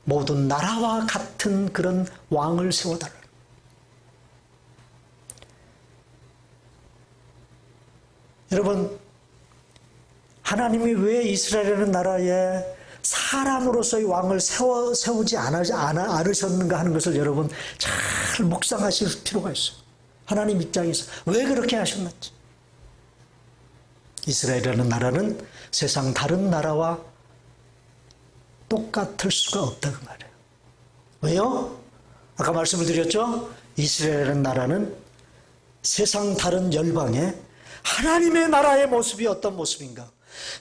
모든 나라와 같은 그런 왕을 세워달라. 여러분, 하나님이 왜 이스라엘이라는 나라에 사람으로서의 왕을 세우지 않으셨는가 하는 것을 여러분 잘 묵상하실 필요가 있어요. 하나님 입장에서 왜 그렇게 하셨는지. 이스라엘이라는 나라는 세상 다른 나라와 똑같을 수가 없다 그 말이에요. 왜요? 아까 말씀을 드렸죠? 이스라엘이라는 나라는 세상 다른 열방에 하나님의 나라의 모습이 어떤 모습인가,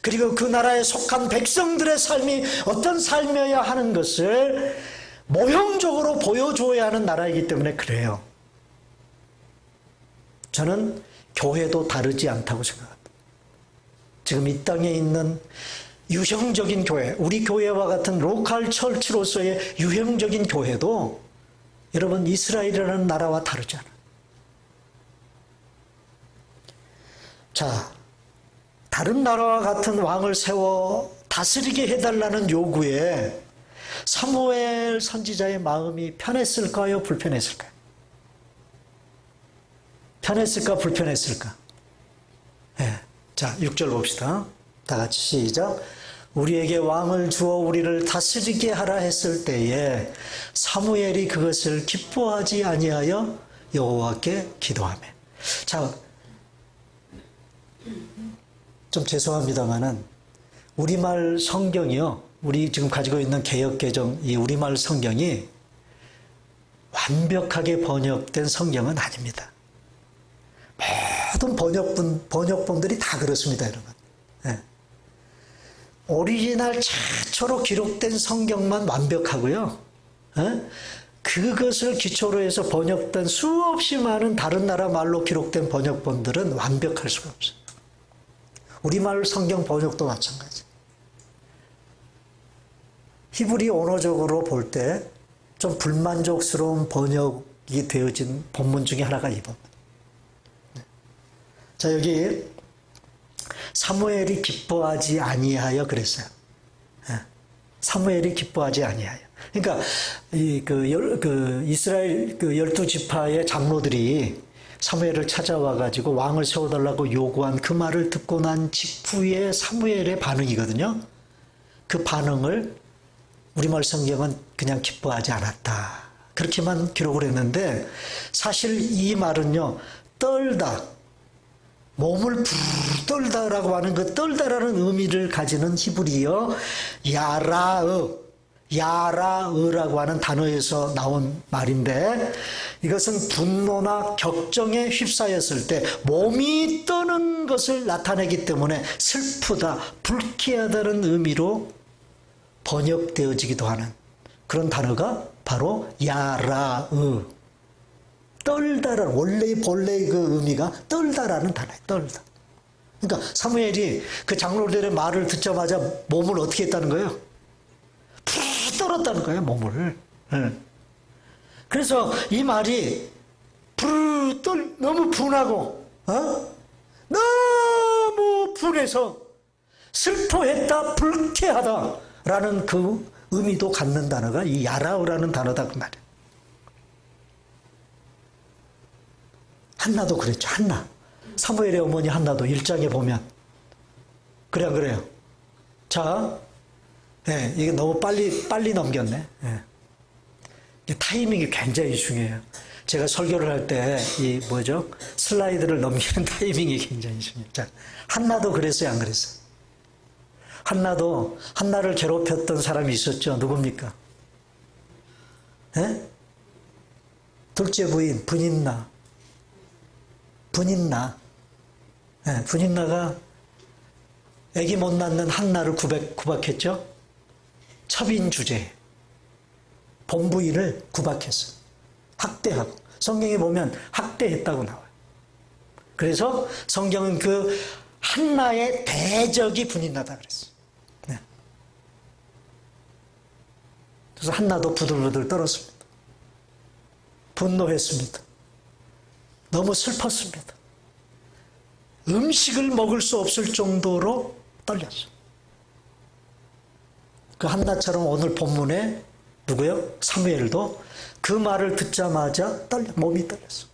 그리고 그 나라에 속한 백성들의 삶이 어떤 삶이어야 하는 것을 모형적으로 보여줘야 하는 나라이기 때문에 그래요. 저는 교회도 다르지 않다고 생각합니다. 지금 이 땅에 있는 유형적인 교회, 우리 교회와 같은 로컬 철치로서의 유형적인 교회도 여러분 이스라엘이라는 나라와 다르지 않아요. 자, 다른 나라와 같은 왕을 세워 다스리게 해달라는 요구에 사무엘 선지자의 마음이 편했을까요? 불편했을까요? 편했을까? 불편했을까? 네. 자, 6절 봅시다. 다 같이 시작. 우리에게 왕을 주어 우리를 다스리게 하라 했을 때에 사무엘이 그것을 기뻐하지 아니하여 여호와께 기도하며. 자, 좀 죄송합니다만은 우리말 성경이요, 우리 지금 가지고 있는 개역개정 이 우리말 성경이 완벽하게 번역된 성경은 아닙니다. 모든 번역본들이 다 그렇습니다, 여러분. 네. 오리지널 최초로 기록된 성경만 완벽하고요. 네? 그것을 기초로 해서 번역된 수없이 많은 다른 나라 말로 기록된 번역본들은 완벽할 수가 없어요. 우리말 성경 번역도 마찬가지. 히브리 언어적으로 볼 때 좀 불만족스러운 번역이 되어진 본문 중에 하나가 이 본문. 자, 여기 사무엘이 기뻐하지 아니하여 그랬어요. 사무엘이 기뻐하지 아니하여. 그러니까 이스라엘 12지파의 장로들이 사무엘을 찾아와 가지고 왕을 세워달라고 요구한 그 말을 듣고 난 직후에 사무엘의 반응이거든요. 그 반응을 우리말 성경은 그냥 기뻐하지 않았다, 그렇게만 기록을 했는데, 사실 이 말은요, 떨다, 몸을 부르르 떨다라고 하는 그 떨다라는 의미를 가지는 히브리어 야라으라고 하는 단어에서 나온 말인데, 이것은 분노나 격정에 휩싸였을 때 몸이 떠는 것을 나타내기 때문에 슬프다, 불쾌하다는 의미로 번역되어지기도 하는 그런 단어가 바로 야라으, 떨다라는, 본래의 그 의미가 떨다라는 단어예요. 떨다. 그러니까 사무엘이 그 장로들의 말을 듣자마자 몸을 어떻게 했다는 거예요? 푹 떨었다는 거예요, 몸을. 그래서 이 말이 너무 분하고, 너무 분해서 슬퍼했다, 불쾌하다라는 그 의미도 갖는 단어가 이 야라우라는 단어다 그 말이에요. 한나도 그랬죠. 한나. 사무엘의 어머니 한나도 1장에 보면 그래, 안 그래요? 자, 네, 이게 너무 빨리 넘겼네. 네. 타이밍이 굉장히 중요해요. 제가 설교를 할 때 슬라이드를 넘기는 타이밍이 굉장히 중요해요. 자, 한나도 그랬어요, 안 그랬어요? 한나를 괴롭혔던 사람이 있었죠. 누굽니까? 네? 둘째 부인 분인나. 분인나. 네, 분인나가 아기 못 낳는 한나를 구박했죠. 첩인 주제. 본부인을 구박했어. 학대하고. 성경에 보면 학대했다고 나와요. 그래서 성경은 그 한나의 대적이 분인나다 그랬어요. 네. 그래서 한나도 부들부들 떨었습니다. 분노했습니다. 너무 슬펐습니다. 음식을 먹을 수 없을 정도로 떨렸어요. 그 한나처럼 오늘 본문에 누구요? 사무엘도 그 말을 듣자마자 몸이 떨렸어.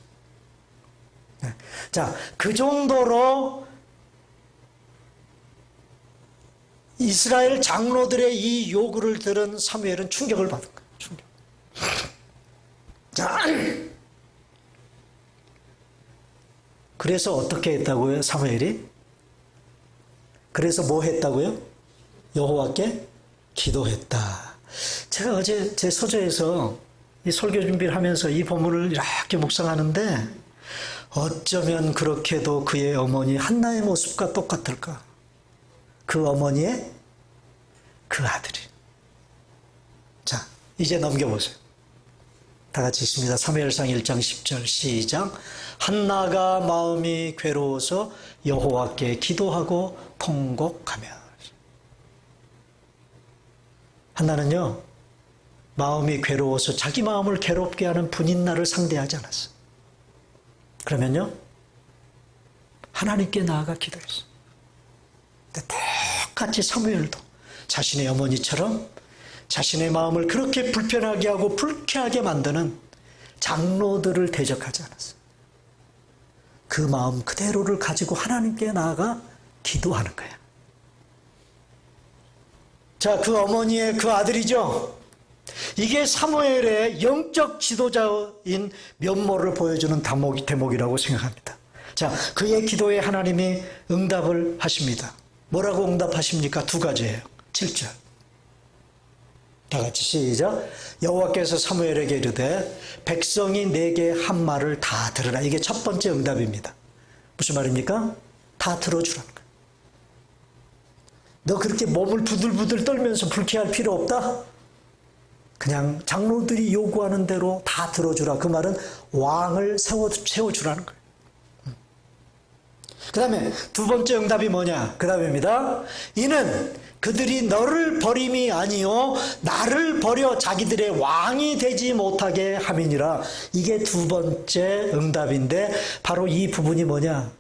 네. 자, 그 정도로 이스라엘 장로들의 이 요구를 들은 사무엘은 충격을 받은 거예요. 충격. 자, 그래서 어떻게 했다고요? 사무엘이? 그래서 뭐 했다고요? 여호와께 기도했다. 제가 어제 제 서재에서 이 설교 준비를 하면서 이 본문을 이렇게 묵상하는데 어쩌면 그렇게도 그의 어머니 한나의 모습과 똑같을까? 그 어머니의 그 아들이. 자, 이제 넘겨보세요. 다 같이 읽습니다. 사무엘상 1장 10절 시작. 한나가 마음이 괴로워서 여호와께 기도하고 통곡하며. 한나는요, 마음이 괴로워서 자기 마음을 괴롭게 하는 분인나를 상대하지 않았어. 그러면요, 하나님께 나아가 기도했어. 똑같이 사무엘도 자신의 어머니처럼 자신의 마음을 그렇게 불편하게 하고 불쾌하게 만드는 장로들을 대적하지 않았어요. 그 마음 그대로를 가지고 하나님께 나아가 기도하는 거야. 자, 그 어머니의 그 아들이죠. 이게 사무엘의 영적 지도자인 면모를 보여주는 대목이라고 생각합니다. 자, 그의 기도에 하나님이 응답을 하십니다. 뭐라고 응답하십니까? 두 가지예요. 7절. 다 같이 시작. 여호와께서 사무엘에게 이르되 백성이 내게 한 말을 다 들으라. 이게 첫 번째 응답입니다. 무슨 말입니까? 다 들어주라는 거예요. 너 그렇게 몸을 부들부들 떨면서 불쾌할 필요 없다? 그냥 장로들이 요구하는 대로 다 들어주라. 그 말은 왕을 세워주라는 거예요. 그 다음에 두 번째 응답이 뭐냐? 그 다음입니다. 이는 그들이 너를 버림이 아니요 나를 버려 자기들의 왕이 되지 못하게 함이니라. 이게 두 번째 응답인데 바로 이 부분이 뭐냐?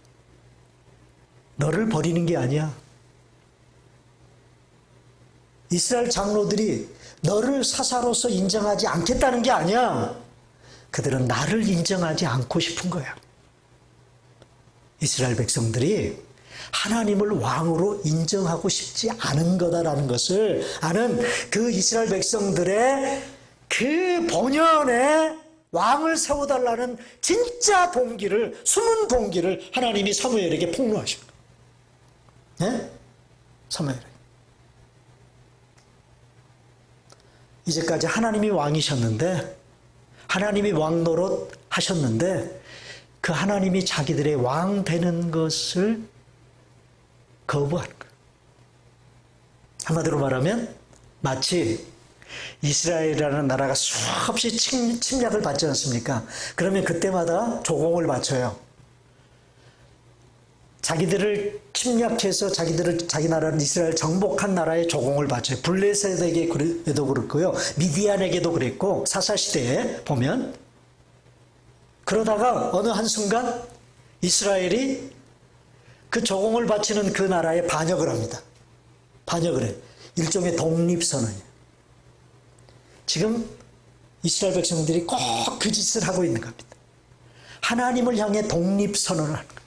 너를 버리는 게 아니야. 이스라엘 장로들이 너를 사사로서 인정하지 않겠다는 게 아니야. 그들은 나를 인정하지 않고 싶은 거야. 이스라엘 백성들이 하나님을 왕으로 인정하고 싶지 않은 거다라는 것을 아는 그 이스라엘 백성들의 그 본연의 왕을 세워달라는 진짜 동기를, 숨은 동기를 하나님이 사무엘에게 폭로하신 거예요. 네? 사무엘에게. 이제까지 하나님이 왕이셨는데, 하나님이 왕 노릇 하셨는데, 그 하나님이 자기들의 왕 되는 것을 거부하는 거예요. 한마디로 말하면 마치 이스라엘이라는 나라가 수없이 침략을 받지 않습니까? 그러면 그때마다 조공을 바쳐요. 자기들을 침략해서 자기 나라는 이스라엘 정복한 나라에 조공을 바쳐요. 블레셋에게도 그렇고요. 미디안에게도 그랬고 사사시대에 보면 그러다가 어느 한순간 이스라엘이 그 조공을 바치는 그 나라에 반역을 합니다. 반역을 해. 일종의 독립선언이에요. 지금 이스라엘 백성들이 꼭 그 짓을 하고 있는 겁니다. 하나님을 향해 독립선언을 하는 거예요.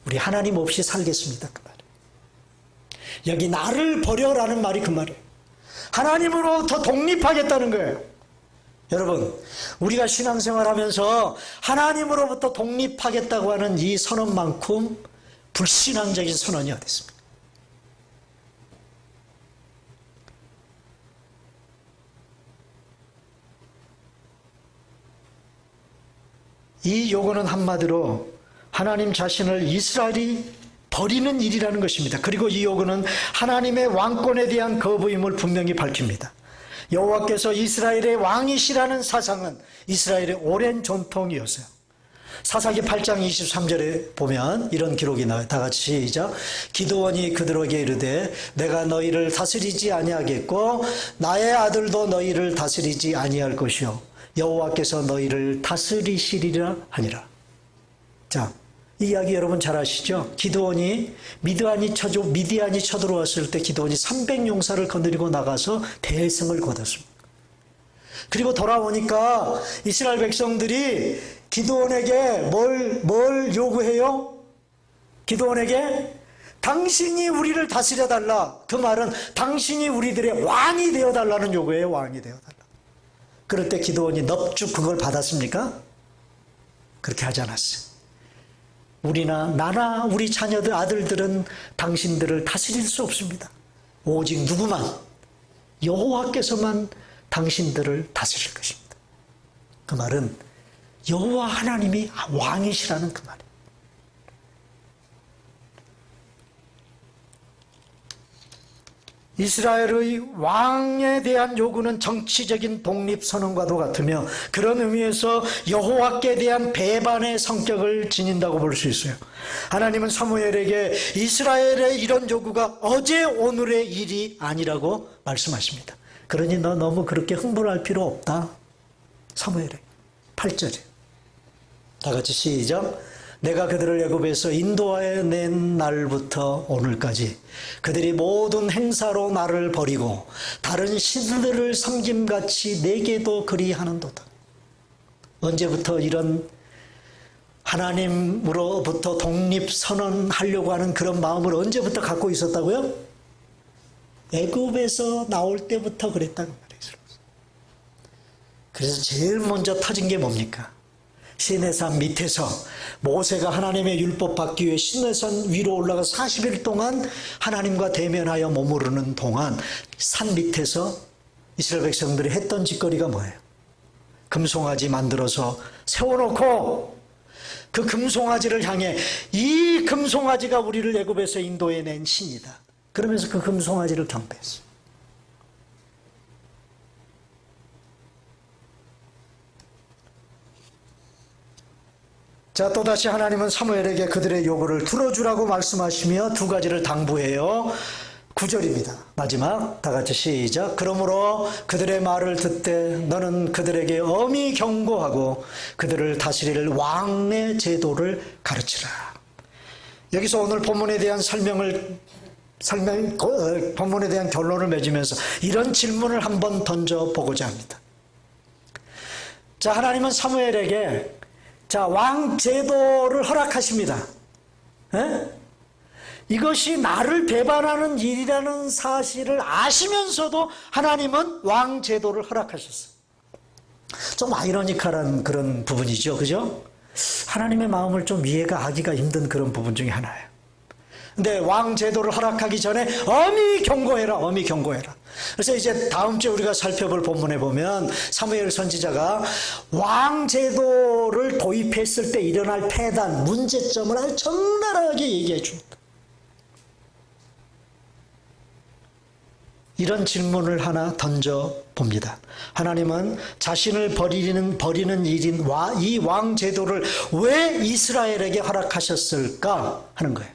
우리 하나님 없이 살겠습니다. 그 말이에요. 여기 나를 버려라는 말이 그 말이에요. 하나님으로부터 독립하겠다는 거예요. 여러분, 우리가 신앙생활하면서 하나님으로부터 독립하겠다고 하는 이 선언만큼 불신앙적인 선언이 어디 있습니까? 이 요구는 한마디로 하나님 자신을 이스라엘이 버리는 일이라는 것입니다. 그리고 이 요구는 하나님의 왕권에 대한 거부임을 분명히 밝힙니다. 여호와께서 이스라엘의 왕이시라는 사상은 이스라엘의 오랜 전통이었어요. 사사기 8장 23절에 보면 이런 기록이 나와요. 다 같이 시작. 기드온이 그들에게 이르되 내가 너희를 다스리지 아니하겠고 나의 아들도 너희를 다스리지 아니할 것이요 여호와께서 너희를 다스리시리라 하니라. 자, 이 이야기 여러분 잘 아시죠? 기드온이 미디안이 쳐들어왔을 때 기드온이 300용사를 거느리고 나가서 대승을 거뒀습니다. 그리고 돌아오니까 이스라엘 백성들이 기드온에게 뭘 요구해요? 기드온에게 당신이 우리를 다스려달라. 그 말은 당신이 우리들의 왕이 되어달라는 요구예요. 왕이 되어달라. 그럴 때 기드온이 넙죽 그걸 받았습니까? 그렇게 하지 않았어요. 나나 우리 자녀들 아들들은 당신들을 다스릴 수 없습니다. 오직 누구만 여호와께서만 당신들을 다스릴 것입니다. 그 말은 여호와 하나님이 왕이시라는 그 말이에요. 이스라엘의 왕에 대한 요구는 정치적인 독립선언과도 같으며 그런 의미에서 여호와께 대한 배반의 성격을 지닌다고 볼 수 있어요. 하나님은 사무엘에게 이스라엘의 이런 요구가 어제 오늘의 일이 아니라고 말씀하십니다. 그러니 너 너무 그렇게 흥분할 필요 없다. 사무엘에게 8절에 다 같이 시작. 내가 그들을 애굽에서 인도하여 낸 날부터 오늘까지 그들이 모든 행사로 나를 버리고 다른 신들을 섬김같이 내게도 그리하는도다. 언제부터 이런 하나님으로부터 독립선언하려고 하는 그런 마음을 언제부터 갖고 있었다고요? 애굽에서 나올 때부터 그랬다는 말이에요. 그래서 제일 먼저 터진 게 뭡니까? 시내산 밑에서 모세가 하나님의 율법 받기 위해 시내산 위로 올라가 40일 동안 하나님과 대면하여 머무르는 동안 산 밑에서 이스라엘 백성들이 했던 짓거리가 뭐예요? 금송아지 만들어서 세워놓고 그 금송아지를 향해 이 금송아지가 우리를 애굽에서 인도해 낸 신이다. 그러면서 그 금송아지를 경배했어요. 자, 또다시 하나님은 사무엘에게 그들의 요구를 들어주라고 말씀하시며 두 가지를 당부해요. 9절입니다. 마지막 다 같이 시작. 그러므로 그들의 말을 듣되 너는 그들에게 엄히 경고하고 그들을 다스릴 왕의 제도를 가르치라. 여기서 오늘 본문에 대한 본문에 대한 결론을 맺으면서 이런 질문을 한번 던져보고자 합니다. 자, 하나님은 사무엘에게 왕 제도를 허락하십니다. 에? 이것이 나를 배반하는 일이라는 사실을 아시면서도 하나님은 왕 제도를 허락하셨어요. 좀 아이러니컬한 그런 부분이죠. 그죠? 하나님의 마음을 좀 이해가 하기가 힘든 그런 부분 중에 하나예요. 근데 왕 제도를 허락하기 전에 엄히 경고해라. 그래서 이제 다음 주에 우리가 살펴볼 본문에 보면 사무엘 선지자가 왕 제도를 도입했을 때 일어날 폐단, 문제점을 아주 적나라하게 얘기해 줍니다. 이런 질문을 하나 던져봅니다. 하나님은 자신을 버리는 일인 이 왕 제도를 왜 이스라엘에게 허락하셨을까 하는 거예요.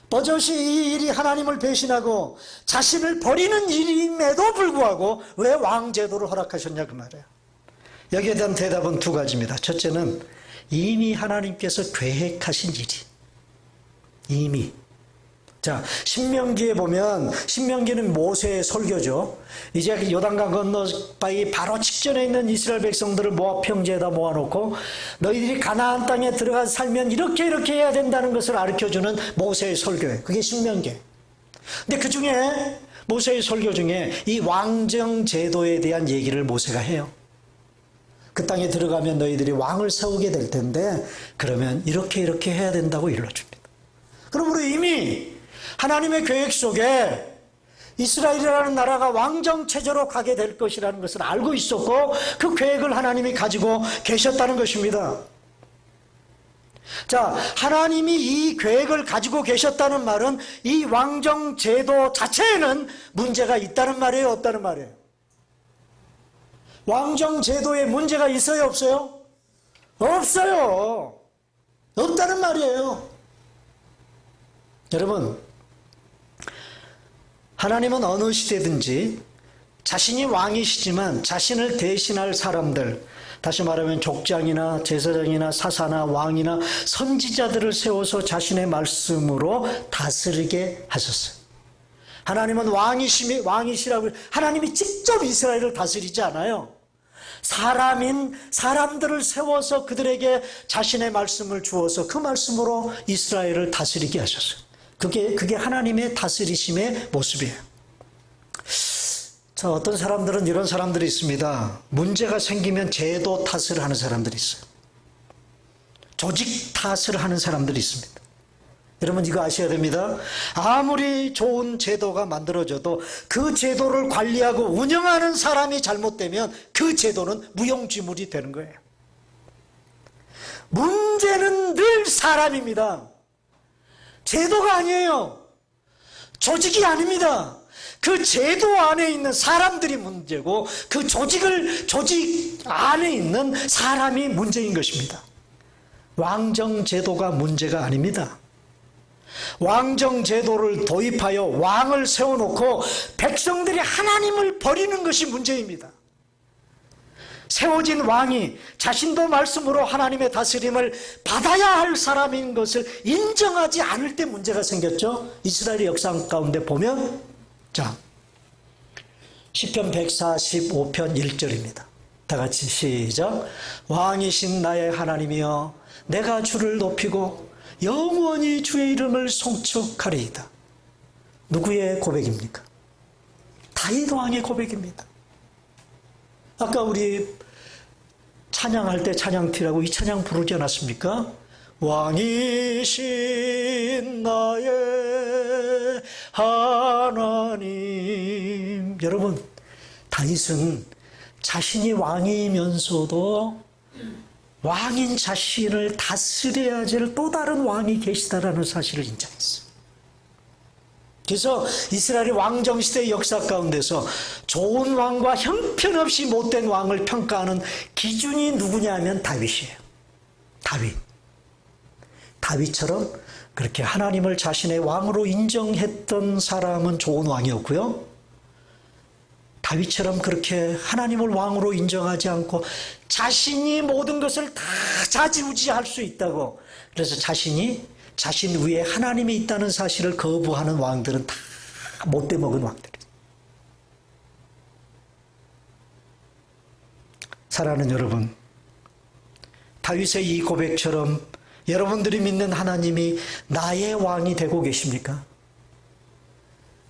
버젓이 이 일이 하나님을 배신하고 자신을 버리는 일임에도 불구하고 왜 왕제도를 허락하셨냐 그 말이에요. 여기에 대한 대답은 두 가지입니다. 첫째는 이미 하나님께서 계획하신 일이 이미 자, 신명기에 보면 신명기는 모세의 설교죠. 이제 요단강 건너 바위 바로 직전에 있는 이스라엘 백성들을 모압 평지에다 모아놓고 너희들이 가나안 땅에 들어가서 살면 이렇게 해야 된다는 것을 가르쳐주는 모세의 설교예요. 그게 신명기예요. 근데 그 중에 모세의 설교 중에 이 왕정 제도에 대한 얘기를 모세가 해요. 그 땅에 들어가면 너희들이 왕을 세우게 될 텐데 그러면 이렇게 해야 된다고 일러줍니다. 그러므로 이미 하나님의 계획 속에 이스라엘이라는 나라가 왕정체제로 가게 될 것이라는 것을 알고 있었고 그 계획을 하나님이 가지고 계셨다는 것입니다. 자, 하나님이 이 계획을 가지고 계셨다는 말은 이 왕정 제도 자체에는 문제가 있다는 말이에요, 없다는 말이에요? 왕정 제도에 문제가 있어요, 없어요? 없어요. 없다는 말이에요. 여러분, 하나님은 어느 시대든지 자신이 왕이시지만 자신을 대신할 사람들, 다시 말하면 족장이나 제사장이나 사사나 왕이나 선지자들을 세워서 자신의 말씀으로 다스리게 하셨어요. 하나님은 왕이시라고, 하나님이 직접 이스라엘을 다스리지 않아요. 사람들을 세워서 그들에게 자신의 말씀을 주어서 그 말씀으로 이스라엘을 다스리게 하셨어요. 그게 하나님의 다스리심의 모습이에요. 자, 어떤 사람들은 이런 사람들이 있습니다. 문제가 생기면 제도 탓을 하는 사람들이 있어요. 조직 탓을 하는 사람들이 있습니다. 여러분, 이거 아셔야 됩니다. 아무리 좋은 제도가 만들어져도 그 제도를 관리하고 운영하는 사람이 잘못되면 그 제도는 무용지물이 되는 거예요. 문제는 늘 사람입니다. 제도가 아니에요. 조직이 아닙니다. 그 제도 안에 있는 사람들이 문제고 그 조직 안에 있는 사람이 문제인 것입니다. 왕정 제도가 문제가 아닙니다. 왕정 제도를 도입하여 왕을 세워놓고 백성들이 하나님을 버리는 것이 문제입니다. 세워진 왕이 자신도 말씀으로 하나님의 다스림을 받아야 할 사람인 것을 인정하지 않을 때 문제가 생겼죠. 이스라엘의 역사 가운데 보면, 자, 시편 145편 1절입니다. 다 같이 시작. 왕이신 나의 하나님이여, 내가 주를 높이고 영원히 주의 이름을 송축하리이다. 누구의 고백입니까? 다윗 왕의 고백입니다. 아까 우리 찬양할 때 찬양티라고 이 찬양 부르지 않았습니까? 왕이신 나의 하나님. 여러분, 다윗은 자신이 왕이면서도 왕인 자신을 다스려야 될 또 다른 왕이 계시다라는 사실을 인정했어요. 그래서 이스라엘의 왕정시대의 역사 가운데서 좋은 왕과 형편없이 못된 왕을 평가하는 기준이 누구냐면 다윗이에요. 다윗처럼 그렇게 하나님을 자신의 왕으로 인정했던 사람은 좋은 왕이었고요. 다윗처럼 그렇게 하나님을 왕으로 인정하지 않고 자신이 모든 것을 다 좌지우지할 수 있다고, 그래서 자신 위에 하나님이 있다는 사실을 거부하는 왕들은 다 못돼 먹은 왕들이에요. 사랑하는 여러분, 다윗의 이 고백처럼 여러분들이 믿는 하나님이 나의 왕이 되고 계십니까?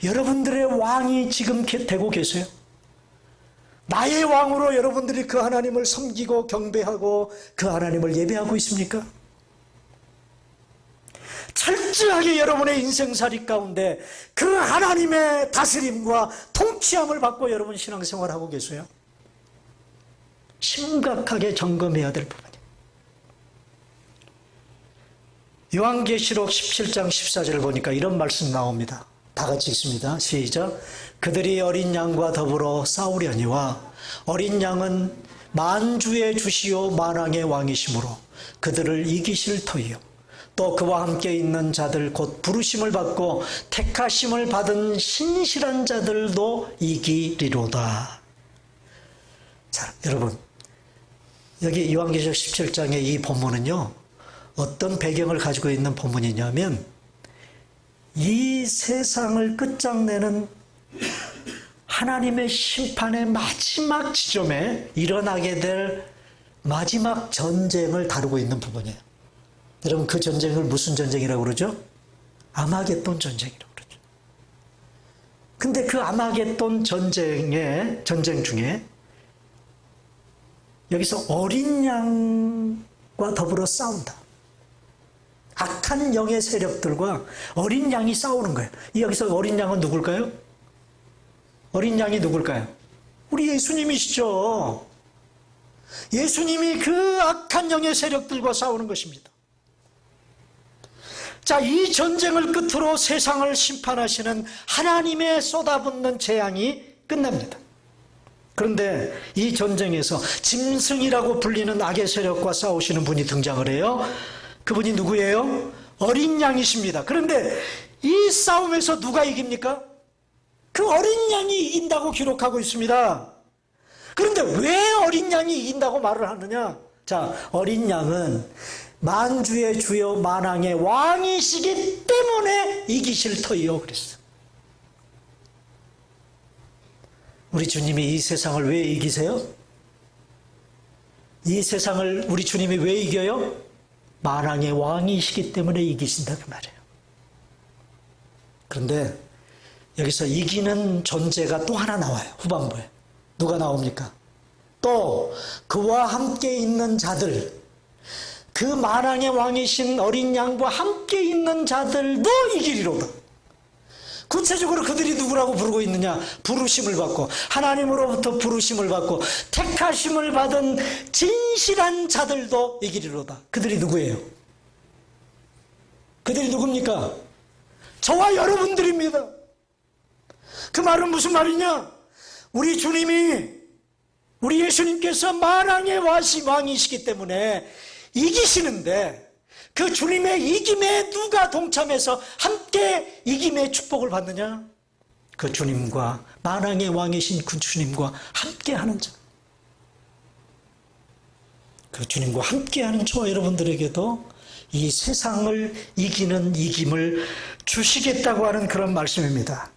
여러분들의 왕이 지금 되고 계세요? 나의 왕으로 여러분들이 그 하나님을 섬기고 경배하고 그 하나님을 예배하고 있습니까? 철저하게 여러분의 인생살이 가운데 그 하나님의 다스림과 통치함을 받고 여러분 신앙생활하고 계세요? 심각하게 점검해야 될 부분이에요. 요한계시록 17장 14절을 보니까 이런 말씀 나옵니다. 다 같이 읽습니다. 시작. 그들이 어린 양과 더불어 싸우려니와 어린 양은 만주의 주시오 만왕의 왕이시므로 그들을 이기실 터이요 또 그와 함께 있는 자들 곧 부르심을 받고 택하심을 받은 신실한 자들도 이기리로다. 자, 여러분, 여기 요한계시록 17장의 이 본문은요, 어떤 배경을 가지고 있는 본문이냐면 이 세상을 끝장내는 하나님의 심판의 마지막 지점에 일어나게 될 마지막 전쟁을 다루고 있는 부분이에요. 여러분, 그 전쟁을 무슨 전쟁이라고 그러죠? 아마겟돈 전쟁이라고 그러죠. 근데 그 아마겟돈 전쟁 중에 여기서 어린 양과 더불어 싸운다. 악한 영의 세력들과 어린 양이 싸우는 거예요. 여기서 어린 양은 누굴까요? 어린 양이 누굴까요? 우리 예수님이시죠. 예수님이 그 악한 영의 세력들과 싸우는 것입니다. 자, 이 전쟁을 끝으로 세상을 심판하시는 하나님의 쏟아붓는 재앙이 끝납니다. 그런데 이 전쟁에서 짐승이라고 불리는 악의 세력과 싸우시는 분이 등장을 해요. 그분이 누구예요? 어린 양이십니다. 그런데 이 싸움에서 누가 이깁니까? 그 어린 양이 이긴다고 기록하고 있습니다. 그런데 왜 어린 양이 이긴다고 말을 하느냐? 자, 어린 양은 만주의 주여 만왕의 왕이시기 때문에 이기실 터이요 그랬어. 우리 주님이 이 세상을 왜 이기세요? 이 세상을 우리 주님이 왜 이겨요? 만왕의 왕이시기 때문에 이기신다 그 말이에요. 그런데 여기서 이기는 존재가 또 하나 나와요. 후반부에. 누가 나옵니까? 또 그와 함께 있는 자들, 그 만왕의 왕이신 어린 양과 함께 있는 자들도 이기리로다. 구체적으로 그들이 누구라고 부르고 있느냐? 부르심을 받고 하나님으로부터 부르심을 받고 택하심을 받은 진실한 자들도 이기리로다. 그들이 누구예요? 그들이 누굽니까? 저와 여러분들입니다. 그 말은 무슨 말이냐? 우리 주님이, 우리 예수님께서 만왕의 왕이시기 때문에 이기시는데 그 주님의 이김에 누가 동참해서 함께 이김의 축복을 받느냐? 그 주님과, 만왕의 왕이신 그 주님과 함께하는 자. 그 주님과 함께하는 저와 여러분들에게도 이 세상을 이기는 이김을 주시겠다고 하는 그런 말씀입니다.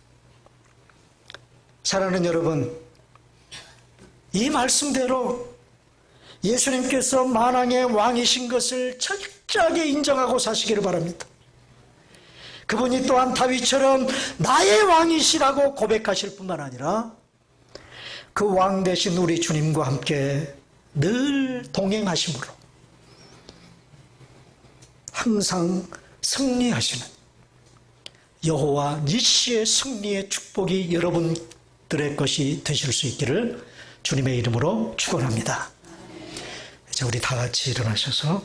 사랑하는 여러분, 이 말씀대로 예수님께서 만왕의 왕이신 것을 철저하게 인정하고 사시기를 바랍니다. 그분이 또한 다윗처럼 나의 왕이시라고 고백하실 뿐만 아니라 그 왕 되신 우리 주님과 함께 늘 동행하심으로 항상 승리하시는 여호와 니시의 승리의 축복이 여러분들의 것이 되실 수 있기를 주님의 이름으로 축원합니다. 이제 우리 다 같이 일어나셔서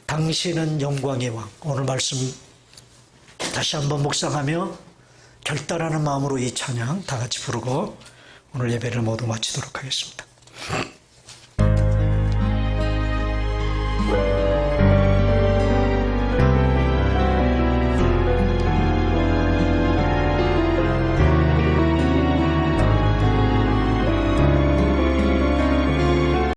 당신은 영광의 왕, 오늘 말씀 다시 한번 묵상하며 결단하는 마음으로 이 찬양 다 같이 부르고 오늘 예배를 모두 마치도록 하겠습니다.